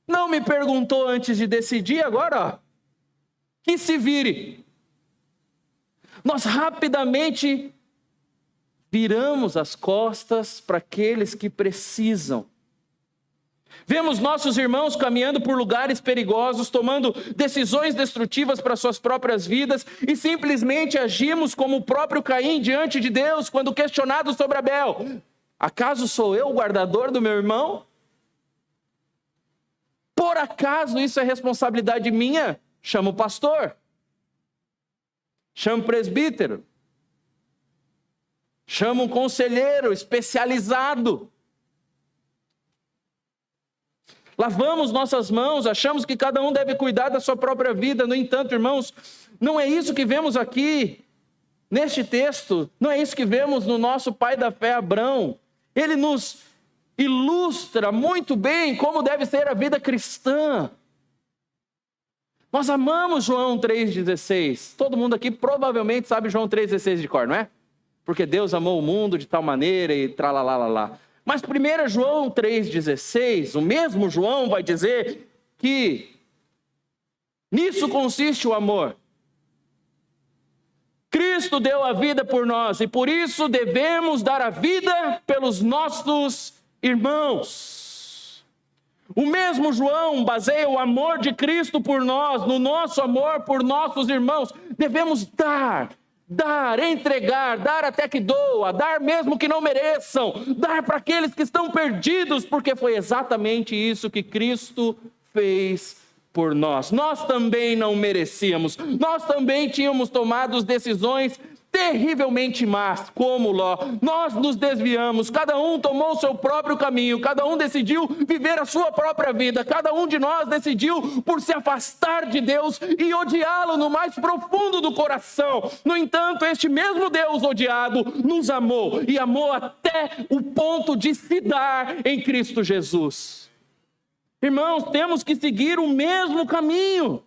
Não me perguntou antes de decidir, agora, ó, que se vire. Nós rapidamente viramos as costas para aqueles que precisam. Vemos nossos irmãos caminhando por lugares perigosos, tomando decisões destrutivas para suas próprias vidas e simplesmente agimos como o próprio Caim diante de Deus quando questionado sobre Abel. Acaso sou eu o guardador do meu irmão? Por acaso isso é responsabilidade minha? Chama o pastor. Chama o presbítero. Chama um conselheiro especializado. Lavamos nossas mãos, achamos que cada um deve cuidar da sua própria vida. No entanto, irmãos, não é isso que vemos aqui neste texto. Não é isso que vemos no nosso pai da fé, Abrão. Ele nos ilustra muito bem como deve ser a vida cristã. Nós amamos João 3,16. Todo mundo aqui provavelmente sabe João 3,16 de cor, não é? Porque Deus amou o mundo de tal maneira e tralalalá. Mas 1 João 3,16, o mesmo João vai dizer que nisso consiste o amor. Cristo deu a vida por nós e por isso devemos dar a vida pelos nossos irmãos. O mesmo João baseia o amor de Cristo por nós, no nosso amor por nossos irmãos. Devemos dar dar, entregar, dar até que doa, dar mesmo que não mereçam, dar para aqueles que estão perdidos, porque foi exatamente isso que Cristo fez por nós. Nós também não merecíamos, nós também tínhamos tomado decisões terrivelmente más, como Ló. Nós nos desviamos, cada um tomou o seu próprio caminho, cada um decidiu viver a sua própria vida, cada um de nós decidiu por se afastar de Deus e odiá-lo no mais profundo do coração. No entanto, este mesmo Deus odiado nos amou, e amou até o ponto de se dar em Cristo Jesus. Irmãos, temos que seguir o mesmo caminho.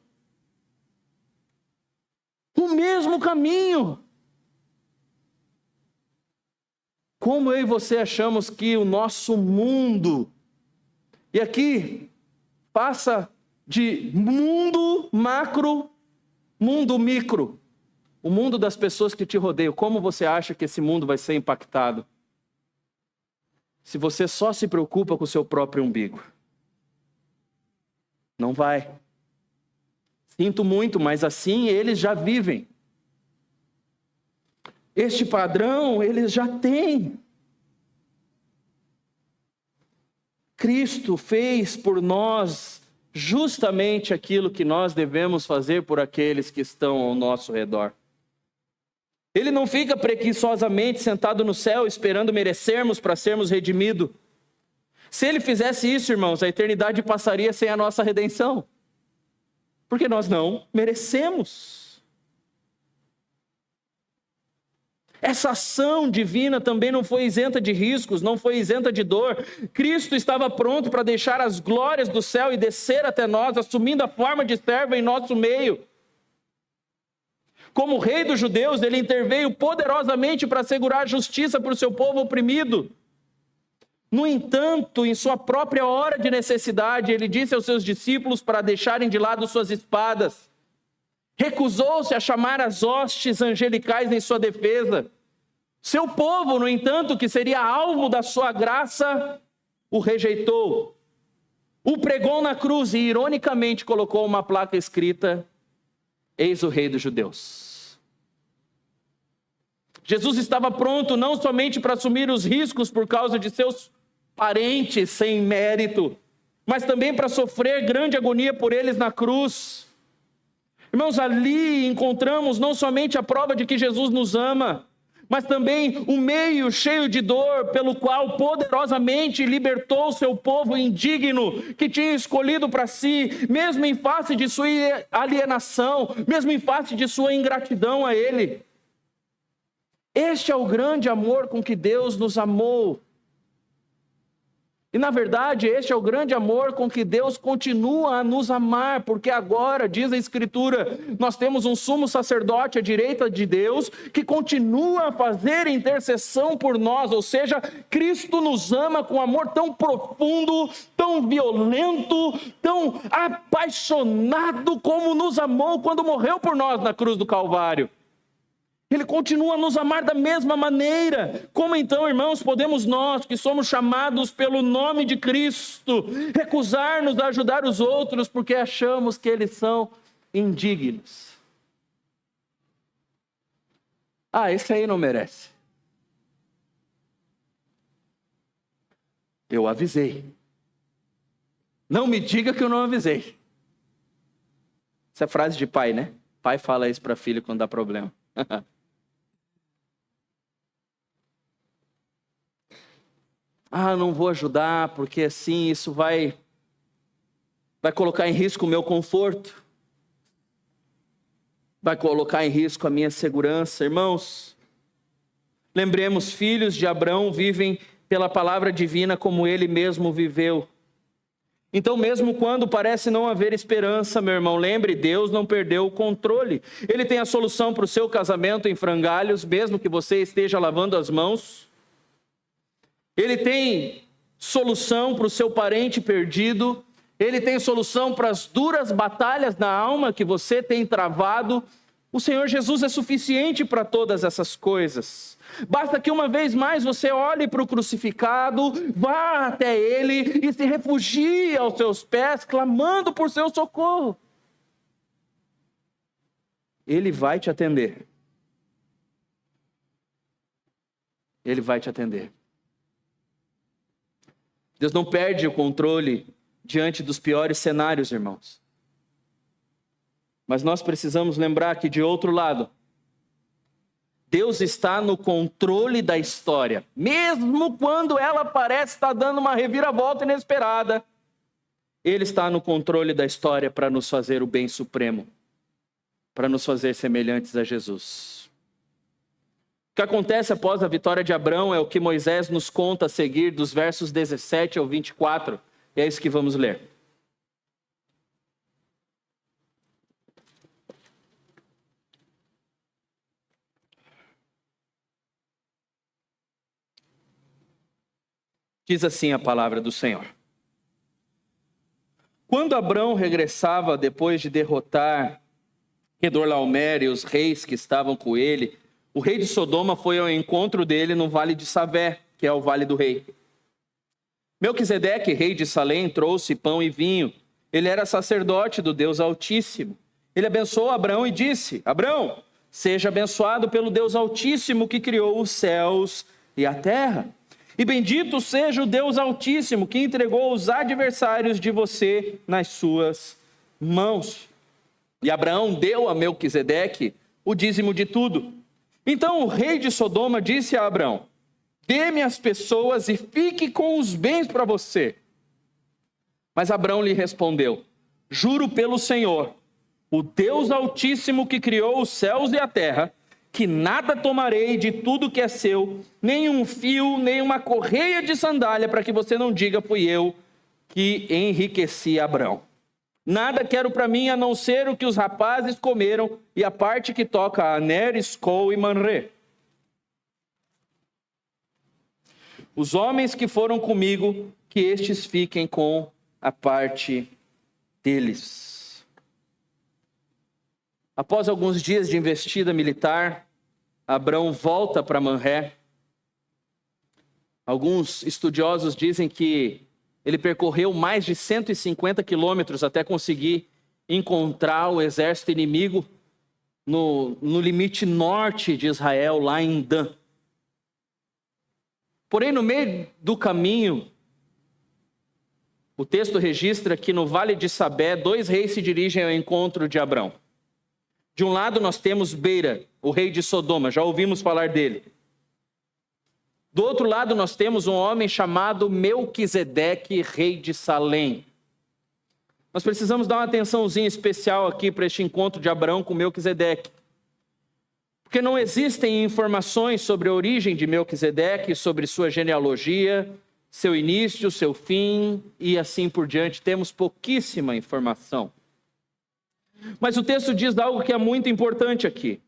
O mesmo caminho. Como eu e você achamos que o nosso mundo, e aqui passa de mundo macro, mundo micro, o mundo das pessoas que te rodeiam, como você acha que esse mundo vai ser impactado? Se você só se preocupa com o seu próprio umbigo. Não vai. Sinto muito, mas assim eles já vivem. Este padrão eles já têm. Cristo fez por nós justamente aquilo que nós devemos fazer por aqueles que estão ao nosso redor. Ele não fica preguiçosamente sentado no céu esperando merecermos para sermos redimidos. Se ele fizesse isso, irmãos, a eternidade passaria sem a nossa redenção. Porque nós não merecemos. Essa ação divina também não foi isenta de riscos, não foi isenta de dor. Cristo estava pronto para deixar as glórias do céu e descer até nós, assumindo a forma de servo em nosso meio. Como rei dos judeus, ele interveio poderosamente para assegurar a justiça para o seu povo oprimido. No entanto, em sua própria hora de necessidade, ele disse aos seus discípulos para deixarem de lado suas espadas. Recusou-se a chamar as hostes angelicais em sua defesa. Seu povo, no entanto, que seria alvo da sua graça, o rejeitou. O pregou na cruz e, ironicamente, colocou uma placa escrita: Eis o Rei dos Judeus. Jesus estava pronto não somente para assumir os riscos por causa de seus parentes sem mérito, mas também para sofrer grande agonia por eles na cruz. Irmãos, ali encontramos não somente a prova de que Jesus nos ama, mas também um meio cheio de dor pelo qual poderosamente libertou o seu povo indigno que tinha escolhido para si, mesmo em face de sua alienação, mesmo em face de sua ingratidão a Ele. Este é o grande amor com que Deus nos amou. E, na verdade, este é o grande amor com que Deus continua a nos amar, porque agora, diz a Escritura, nós temos um sumo sacerdote à direita de Deus, que continua a fazer intercessão por nós, ou seja, Cristo nos ama com amor tão profundo, tão violento, tão apaixonado como nos amou quando morreu por nós na cruz do Calvário. Ele continua a nos amar da mesma maneira. Como então, irmãos, podemos nós, que somos chamados pelo nome de Cristo, recusar-nos a ajudar os outros porque achamos que eles são indignos? Ah, esse aí não merece. Eu avisei. Não me diga que eu não avisei. Essa é frase de pai, né? Pai fala isso para filho quando dá problema. Ah, não vou ajudar, porque assim isso vai colocar em risco o meu conforto. Vai colocar em risco a minha segurança. Irmãos, lembremos, filhos de Abraão vivem pela palavra divina como ele mesmo viveu. Então, mesmo quando parece não haver esperança, meu irmão, lembre, Deus não perdeu o controle. Ele tem a solução para o seu casamento em frangalhos, mesmo que você esteja lavando as mãos. Ele tem solução para o seu parente perdido. Ele tem solução para as duras batalhas na alma que você tem travado. O Senhor Jesus é suficiente para todas essas coisas. Basta que uma vez mais você olhe para o crucificado, vá até Ele e se refugie aos seus pés, clamando por seu socorro. Ele vai te atender. Ele vai te atender. Deus não perde o controle diante dos piores cenários, irmãos. Mas nós precisamos lembrar que, de outro lado, Deus está no controle da história. Mesmo quando ela parece estar dando uma reviravolta inesperada, Ele está no controle da história para nos fazer o bem supremo, para nos fazer semelhantes a Jesus. O que acontece após a vitória de Abrão é o que Moisés nos conta a seguir dos versos 17 ao 24. E é isso que vamos ler. Diz assim a palavra do Senhor. Quando Abrão regressava depois de derrotar Quedorlaomer e os reis que estavam com ele, o rei de Sodoma foi ao encontro dele no vale de Savé, que é o vale do rei. Melquisedeque, rei de Salém, trouxe pão e vinho. Ele era sacerdote do Deus Altíssimo. Ele abençoou Abrão e disse: Abrão, seja abençoado pelo Deus Altíssimo que criou os céus e a terra. E bendito seja o Deus Altíssimo que entregou os adversários de você nas suas mãos. E Abraão deu a Melquisedeque o dízimo de tudo. Então o rei de Sodoma disse a Abrão: dê-me as pessoas e fique com os bens para você. Mas Abrão lhe respondeu: juro pelo Senhor, o Deus Altíssimo que criou os céus e a terra, que nada tomarei de tudo que é seu, nem um fio, nem uma correia de sandália, para que você não diga fui eu que enriqueci Abrão. Nada quero para mim a não ser o que os rapazes comeram e a parte que toca a Aner, Escol e Manré. Os homens que foram comigo, que estes fiquem com a parte deles. Após alguns dias de investida militar, Abrão volta para Manré. Alguns estudiosos dizem que ele percorreu mais de 150 quilômetros até conseguir encontrar o exército inimigo no limite norte de Israel, lá em Dan. Porém, no meio do caminho, o texto registra que no Vale de Sabé, 2 reis se dirigem ao encontro de Abrão. De um lado nós temos Beira, o rei de Sodoma, já ouvimos falar dele. Do outro lado nós temos um homem chamado Melquisedeque, rei de Salém. Nós precisamos dar uma atençãozinha especial aqui para este encontro de Abrão com Melquisedeque. Porque não existem informações sobre a origem de Melquisedeque, sobre sua genealogia, seu início, seu fim e assim por diante. Temos pouquíssima informação. Mas o texto diz algo que é muito importante aqui.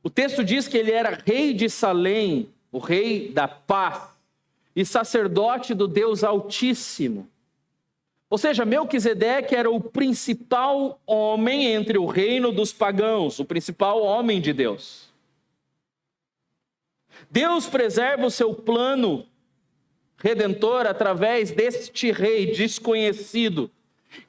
O texto diz que ele era rei de Salém, o rei da paz, e sacerdote do Deus Altíssimo. Ou seja, Melquisedeque era o principal homem entre o reino dos pagãos, o principal homem de Deus. Deus preserva o seu plano redentor através deste rei desconhecido,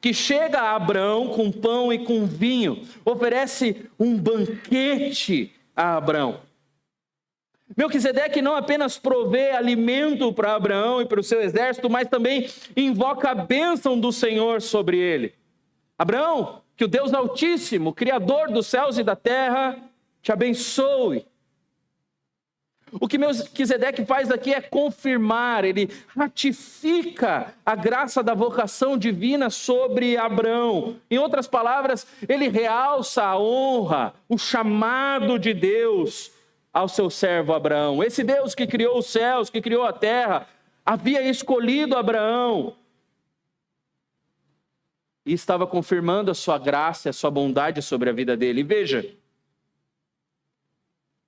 que chega a Abrão com pão e com vinho, oferece um banquete a Abrão. Melquisedeque não apenas provê alimento para Abraão e para o seu exército, mas também invoca a bênção do Senhor sobre ele. Abraão, que o Deus Altíssimo, Criador dos céus e da terra, te abençoe. O que Melquisedeque faz aqui é confirmar, ele ratifica a graça da vocação divina sobre Abrão. Em outras palavras, ele realça a honra, o chamado de Deus ao seu servo Abraão. Esse Deus que criou os céus, que criou a terra, havia escolhido Abraão e estava confirmando a sua graça e a sua bondade sobre a vida dele. E veja,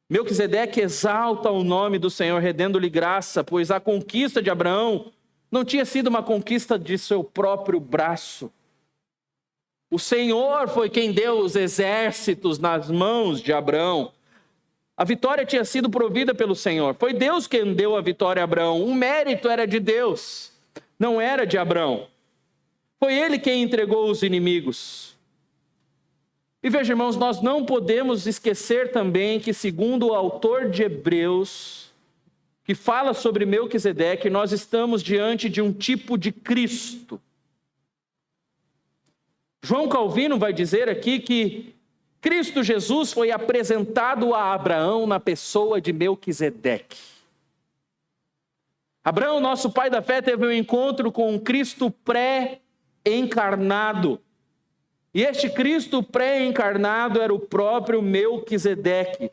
Melquisedeque exalta o nome do Senhor, rendendo-lhe graça, pois a conquista de Abraão não tinha sido uma conquista de seu próprio braço. O Senhor foi quem deu os exércitos nas mãos de Abraão. A vitória tinha sido provida pelo Senhor. Foi Deus quem deu a vitória a Abraão. O mérito era de Deus, não era de Abraão. Foi ele quem entregou os inimigos. E veja, irmãos, nós não podemos esquecer também que, segundo o autor de Hebreus, que fala sobre Melquisedeque, nós estamos diante de um tipo de Cristo. João Calvino vai dizer aqui que Cristo Jesus foi apresentado a Abraão na pessoa de Melquisedeque. Abraão, nosso pai da fé, teve um encontro com um Cristo pré-encarnado. E este Cristo pré-encarnado era o próprio Melquisedeque.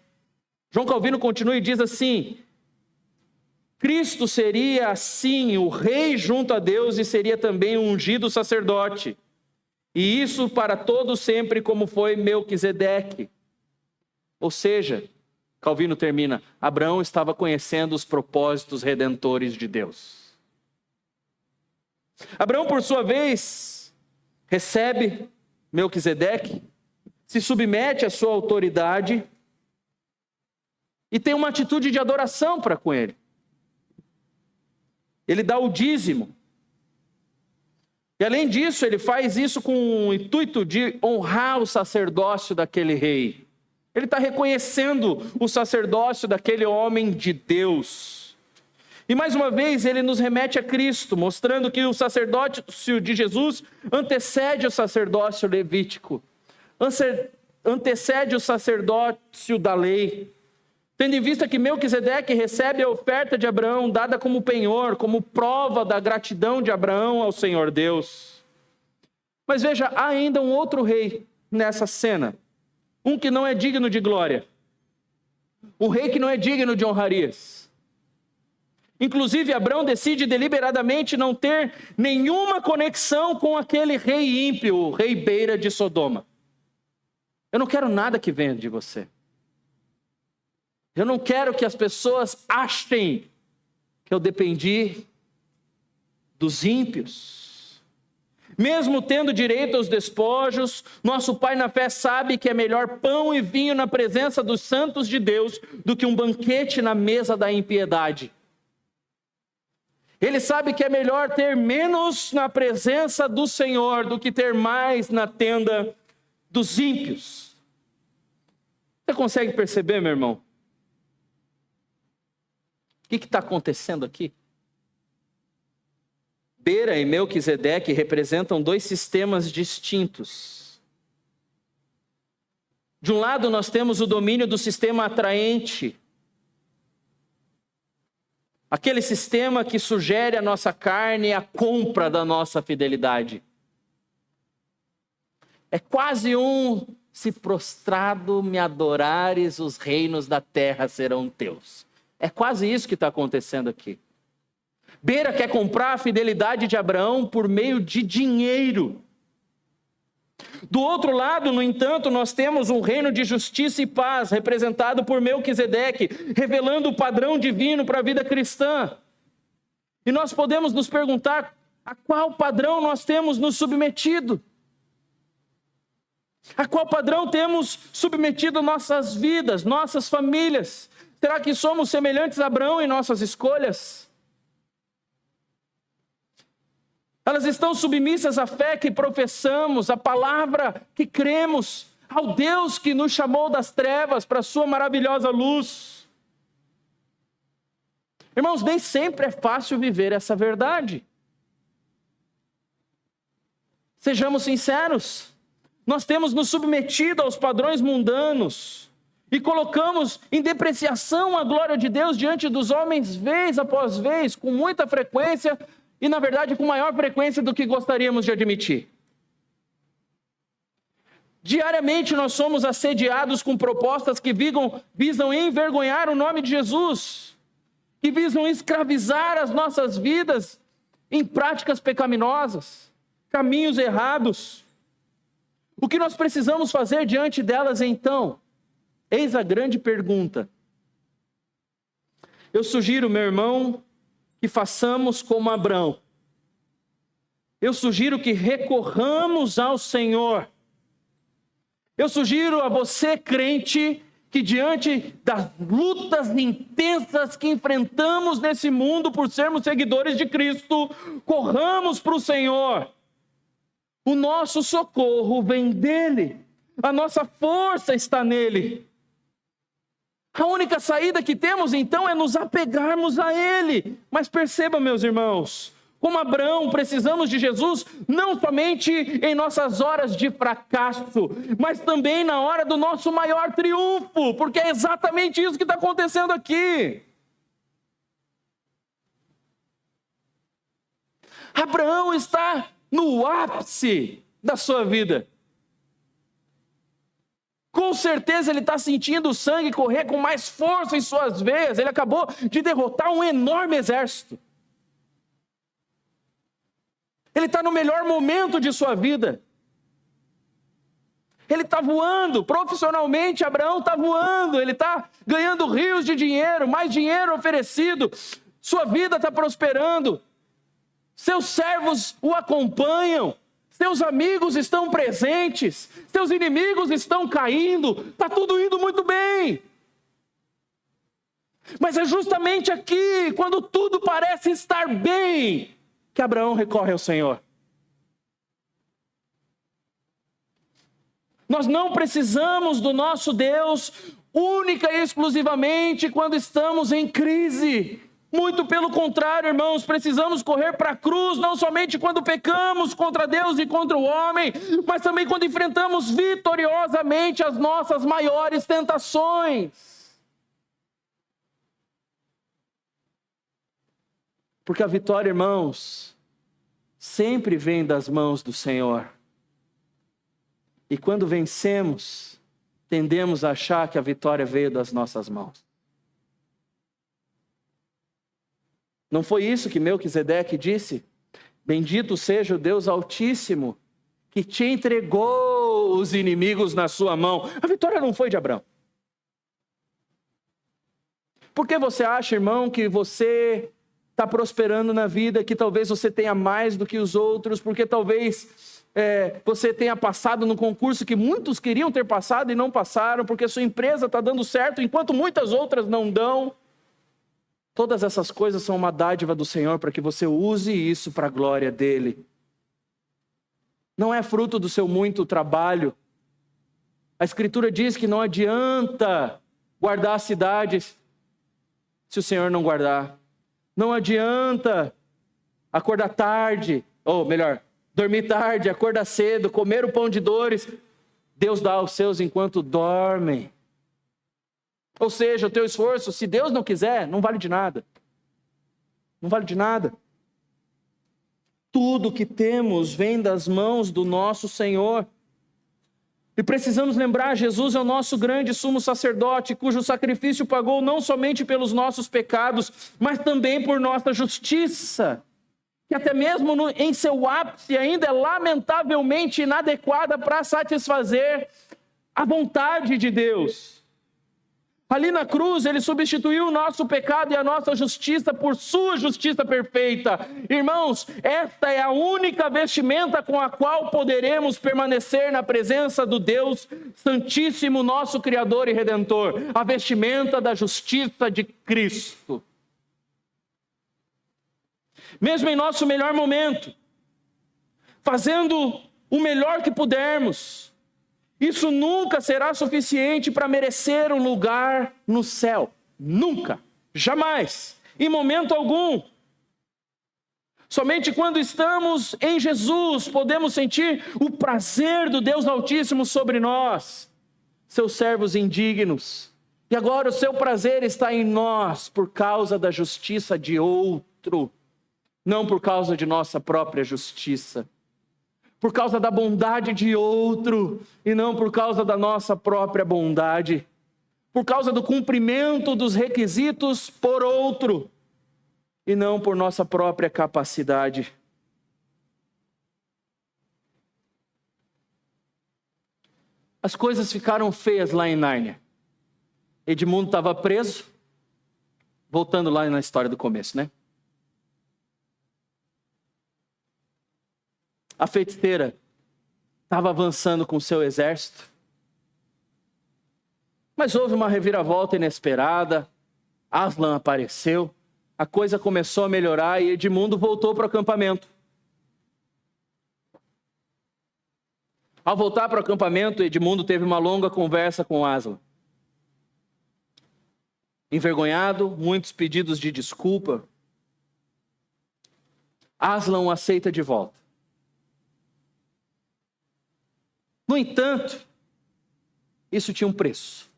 João Calvino continua e diz assim: Cristo seria assim o rei junto a Deus e seria também um ungido sacerdote. E isso para todo sempre, como foi Melquisedeque. Ou seja, Calvino termina, Abraão estava conhecendo os propósitos redentores de Deus. Abraão, por sua vez, recebe Melquisedeque, se submete à sua autoridade e tem uma atitude de adoração para com ele. Ele dá o dízimo. E além disso, ele faz isso com o intuito de honrar o sacerdócio daquele rei. Ele está reconhecendo o sacerdócio daquele homem de Deus. E mais uma vez, ele nos remete a Cristo, mostrando que o sacerdócio de Jesus antecede o sacerdócio levítico, antecede o sacerdócio da lei. Tendo em vista que Melquisedeque recebe a oferta de Abraão dada como penhor, como prova da gratidão de Abraão ao Senhor Deus. Mas veja, há ainda um outro rei nessa cena. Um que não é digno de glória. Um rei que não é digno de honrarias. Inclusive, Abraão decide deliberadamente não ter nenhuma conexão com aquele rei ímpio, o rei Beira de Sodoma. Eu não quero nada que venha de você. Eu não quero que as pessoas achem que eu dependi dos ímpios. Mesmo tendo direito aos despojos, nosso pai na fé sabe que é melhor pão e vinho na presença dos santos de Deus do que um banquete na mesa da impiedade. Ele sabe que é melhor ter menos na presença do Senhor do que ter mais na tenda dos ímpios. Você consegue perceber, meu irmão? O que está acontecendo aqui? Beira e Melquisedeque representam dois sistemas distintos. De um lado, nós temos o domínio do sistema atraente. Aquele sistema que sugere à nossa carne a compra da nossa fidelidade. É quase se prostrado me adorares, os reinos da terra serão teus. É quase isso que está acontecendo aqui. Beira quer comprar a fidelidade de Abraão por meio de dinheiro. Do outro lado, no entanto, nós temos um reino de justiça e paz, representado por Melquisedeque, revelando o padrão divino para a vida cristã. E nós podemos nos perguntar a qual padrão nós temos nos submetido? A qual padrão temos submetido nossas vidas, nossas famílias? Será que somos semelhantes a Abraão em nossas escolhas? Elas estão submissas à fé que professamos, à palavra que cremos, ao Deus que nos chamou das trevas para a sua maravilhosa luz. Irmãos, nem sempre é fácil viver essa verdade. Sejamos sinceros, nós temos nos submetido aos padrões mundanos, e colocamos em depreciação a glória de Deus diante dos homens, vez após vez, com muita frequência, e na verdade com maior frequência do que gostaríamos de admitir. Diariamente nós somos assediados com propostas que visam envergonhar o nome de Jesus, que visam escravizar as nossas vidas em práticas pecaminosas, caminhos errados. O que nós precisamos fazer diante delas então? Eis a grande pergunta. Eu sugiro, meu irmão, que façamos como Abraão. Eu sugiro que recorramos ao Senhor. Eu sugiro a você, crente, que diante das lutas intensas que enfrentamos nesse mundo por sermos seguidores de Cristo, corramos para o Senhor. O nosso socorro vem dele. A nossa força está nele. A única saída que temos, então, é nos apegarmos a Ele. Mas perceba, meus irmãos, como Abraão, precisamos de Jesus não somente em nossas horas de fracasso, mas também na hora do nosso maior triunfo, porque é exatamente isso que está acontecendo aqui. Abraão está no ápice da sua vida. Com certeza ele está sentindo o sangue correr com mais força em suas veias. Ele acabou de derrotar um enorme exército. Ele está no melhor momento de sua vida. Ele está voando, profissionalmente Abraão está voando. Ele está ganhando rios de dinheiro, mais dinheiro oferecido. Sua vida está prosperando. Seus servos o acompanham. Seus amigos estão presentes, seus inimigos estão caindo, está tudo indo muito bem. Mas é justamente aqui, quando tudo parece estar bem, que Abraão recorre ao Senhor. Nós não precisamos do nosso Deus única e exclusivamente quando estamos em crise. Muito pelo contrário, irmãos, precisamos correr para a cruz, não somente quando pecamos contra Deus e contra o homem, mas também quando enfrentamos vitoriosamente as nossas maiores tentações. Porque a vitória, irmãos, sempre vem das mãos do Senhor. E quando vencemos, tendemos a achar que a vitória veio das nossas mãos. Não foi isso que Melquisedeque disse? Bendito seja o Deus Altíssimo, que te entregou os inimigos na sua mão. A vitória não foi de Abraão. Por que você acha, irmão, que você está prosperando na vida, que talvez você tenha mais do que os outros, porque talvez você tenha passado no concurso que muitos queriam ter passado e não passaram, porque sua empresa está dando certo, enquanto muitas outras não dão? Todas essas coisas são uma dádiva do Senhor para que você use isso para a glória dEle. Não é fruto do seu muito trabalho. A Escritura diz que não adianta guardar as cidades se o Senhor não guardar. Não adianta acordar tarde, ou melhor, dormir tarde, acordar cedo, comer o pão de dores. Deus dá aos seus enquanto dormem. Ou seja, o teu esforço, se Deus não quiser, não vale de nada. Não vale de nada. Tudo que temos vem das mãos do nosso Senhor. E precisamos lembrar, Jesus é o nosso grande sumo sacerdote, cujo sacrifício pagou não somente pelos nossos pecados, mas também por nossa justiça, que até mesmo em seu ápice ainda é lamentavelmente inadequada para satisfazer a vontade de Deus. Ali na cruz, ele substituiu o nosso pecado e a nossa justiça por sua justiça perfeita. Irmãos, esta é a única vestimenta com a qual poderemos permanecer na presença do Deus Santíssimo, nosso Criador e Redentor. A vestimenta da justiça de Cristo. Mesmo em nosso melhor momento, fazendo o melhor que pudermos, isso nunca será suficiente para merecer um lugar no céu. Nunca, jamais, em momento algum. Somente quando estamos em Jesus podemos sentir o prazer do Deus Altíssimo sobre nós, seus servos indignos. E agora o seu prazer está em nós por causa da justiça de outro, não por causa de nossa própria justiça. Por causa da bondade de outro e não por causa da nossa própria bondade. Por causa do cumprimento dos requisitos por outro e não por nossa própria capacidade. As coisas ficaram feias lá em Nárnia. Edmundo estava preso, voltando lá na história do começo, né? A feiticeira estava avançando com seu exército. Mas houve uma reviravolta inesperada. Aslan apareceu. A coisa começou a melhorar e Edmundo voltou para o acampamento. Ao voltar para o acampamento, Edmundo teve uma longa conversa com Aslan. envergonhado, muitos pedidos de desculpa, Aslan o aceita de volta. No entanto, isso tinha um preço.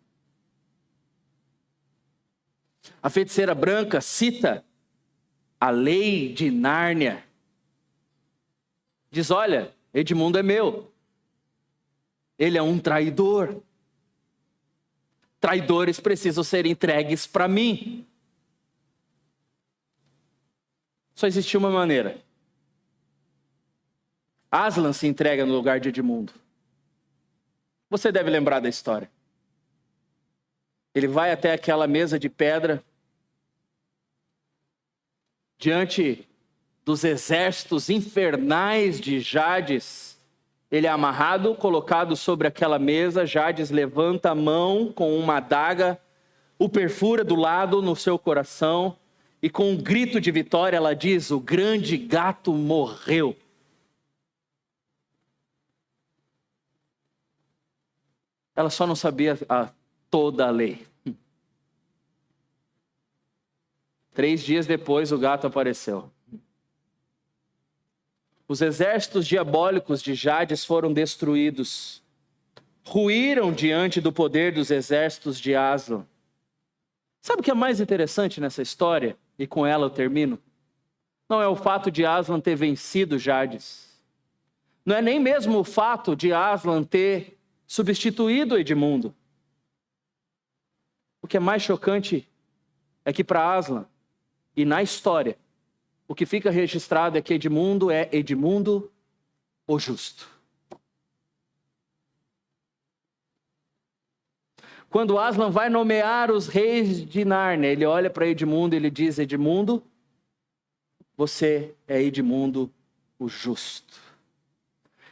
A feiticeira branca cita a lei de Nárnia. Diz, olha, Edmundo é meu. Ele é um traidor. Traidores precisam ser entregues para mim. Só existia uma maneira. Aslan se entrega no lugar de Edmundo. Você deve lembrar da história. Ele vai até aquela mesa de pedra, diante dos exércitos infernais de Jades. Ele é amarrado, colocado sobre aquela mesa. Jades levanta a mão com uma adaga, o perfura do lado no seu coração, e com um grito de vitória ela diz, o grande gato morreu. Ela só não sabia toda a lei. 3 dias depois o gato apareceu. Os exércitos diabólicos de Jades foram destruídos. Ruíram diante do poder dos exércitos de Aslan. Sabe o que é mais interessante nessa história? E com ela eu termino. Não é o fato de Aslan ter vencido Jades. Não é nem mesmo o fato de Aslan ter substituído Edmundo. O que é mais chocante é que para Aslan, e na história, o que fica registrado é que Edmundo é Edmundo o Justo. Quando Aslan vai nomear os reis de Nárnia, ele olha para Edmundo e ele diz, Edmundo, você é Edmundo o Justo.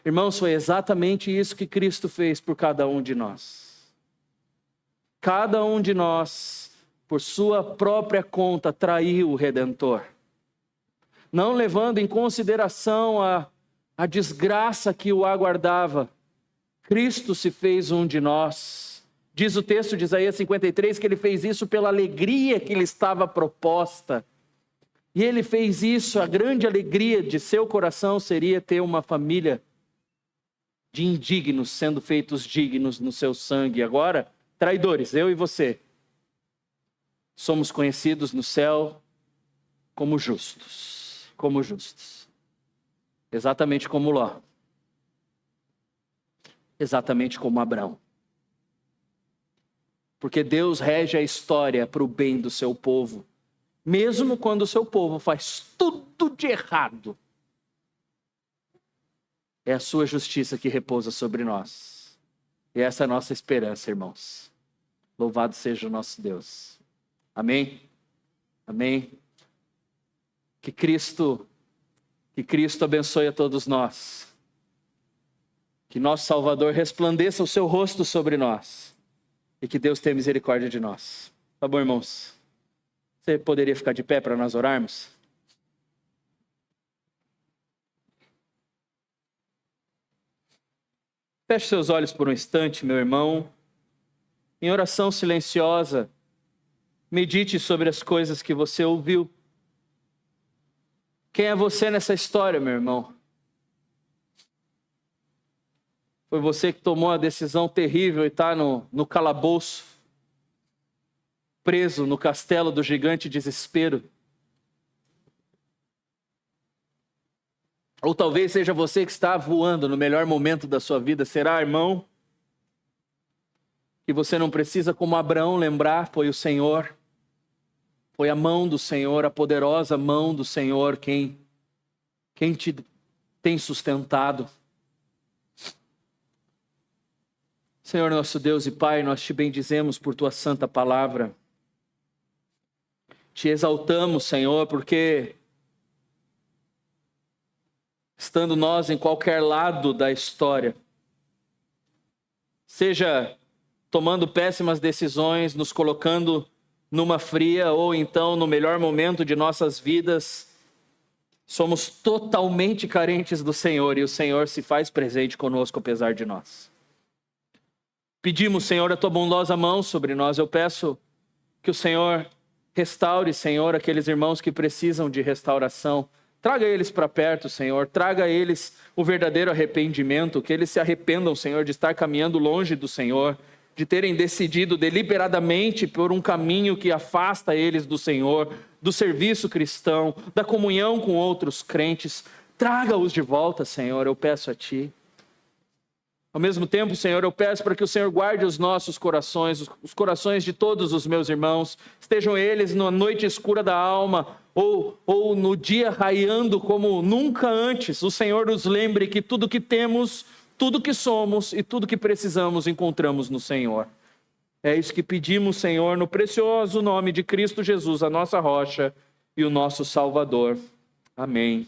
Irmãos, foi exatamente isso que Cristo fez por cada um de nós. Cada um de nós, por sua própria conta, traiu o Redentor. Não levando em consideração a desgraça que o aguardava. Cristo se fez um de nós. Diz o texto de Isaías 53 que ele fez isso pela alegria que lhe estava proposta. E ele fez isso, a grande alegria de seu coração seria ter uma família de indignos sendo feitos dignos no seu sangue. Agora, traidores, eu e você, somos conhecidos no céu como justos. Como justos. Exatamente como Ló. Exatamente como Abrão. Porque Deus rege a história para o bem do seu povo. Mesmo quando o seu povo faz tudo de errado. É a sua justiça que repousa sobre nós. E essa é a nossa esperança, irmãos. Louvado seja o nosso Deus. Amém? Amém? Que Cristo abençoe a todos nós. Que nosso Salvador resplandeça o seu rosto sobre nós. E que Deus tenha misericórdia de nós. Tá bom, irmãos? Você poderia ficar de pé para nós orarmos? Feche seus olhos por um instante, meu irmão. Em oração silenciosa, medite sobre as coisas que você ouviu. Quem é você nessa história, meu irmão? Foi você que tomou a decisão terrível e está no calabouço, preso no castelo do gigante desespero. Ou talvez seja você que está voando no melhor momento da sua vida. Será, irmão? Que você não precisa, como Abraão, lembrar, foi o Senhor. Foi a mão do Senhor, a poderosa mão do Senhor, quem te tem sustentado. Senhor nosso Deus e Pai, nós te bendizemos por tua santa palavra. Te exaltamos, Senhor, porque estando nós em qualquer lado da história, seja tomando péssimas decisões, nos colocando numa fria, ou então no melhor momento de nossas vidas, somos totalmente carentes do Senhor e o Senhor se faz presente conosco apesar de nós. Pedimos, Senhor, a tua bondosa mão sobre nós. Eu peço Que o Senhor restaure, Senhor, aqueles irmãos que precisam de restauração. Traga eles para perto, Senhor. Traga eles o verdadeiro arrependimento. Que eles se arrependam, Senhor, de estar caminhando longe do Senhor, de terem decidido deliberadamente por um caminho que afasta eles do Senhor, do serviço cristão, da comunhão com outros crentes. Traga-os de volta, Senhor, eu peço a Ti. Ao mesmo tempo, Senhor, eu peço para que o Senhor guarde os nossos corações, os corações de todos os meus irmãos, estejam eles na noite escura da alma ou no dia raiando como nunca antes. O Senhor nos lembre que tudo que temos, tudo que somos e tudo que precisamos encontramos no Senhor. É isso que pedimos, Senhor, no precioso nome de Cristo Jesus, a nossa rocha e o nosso Salvador. Amém.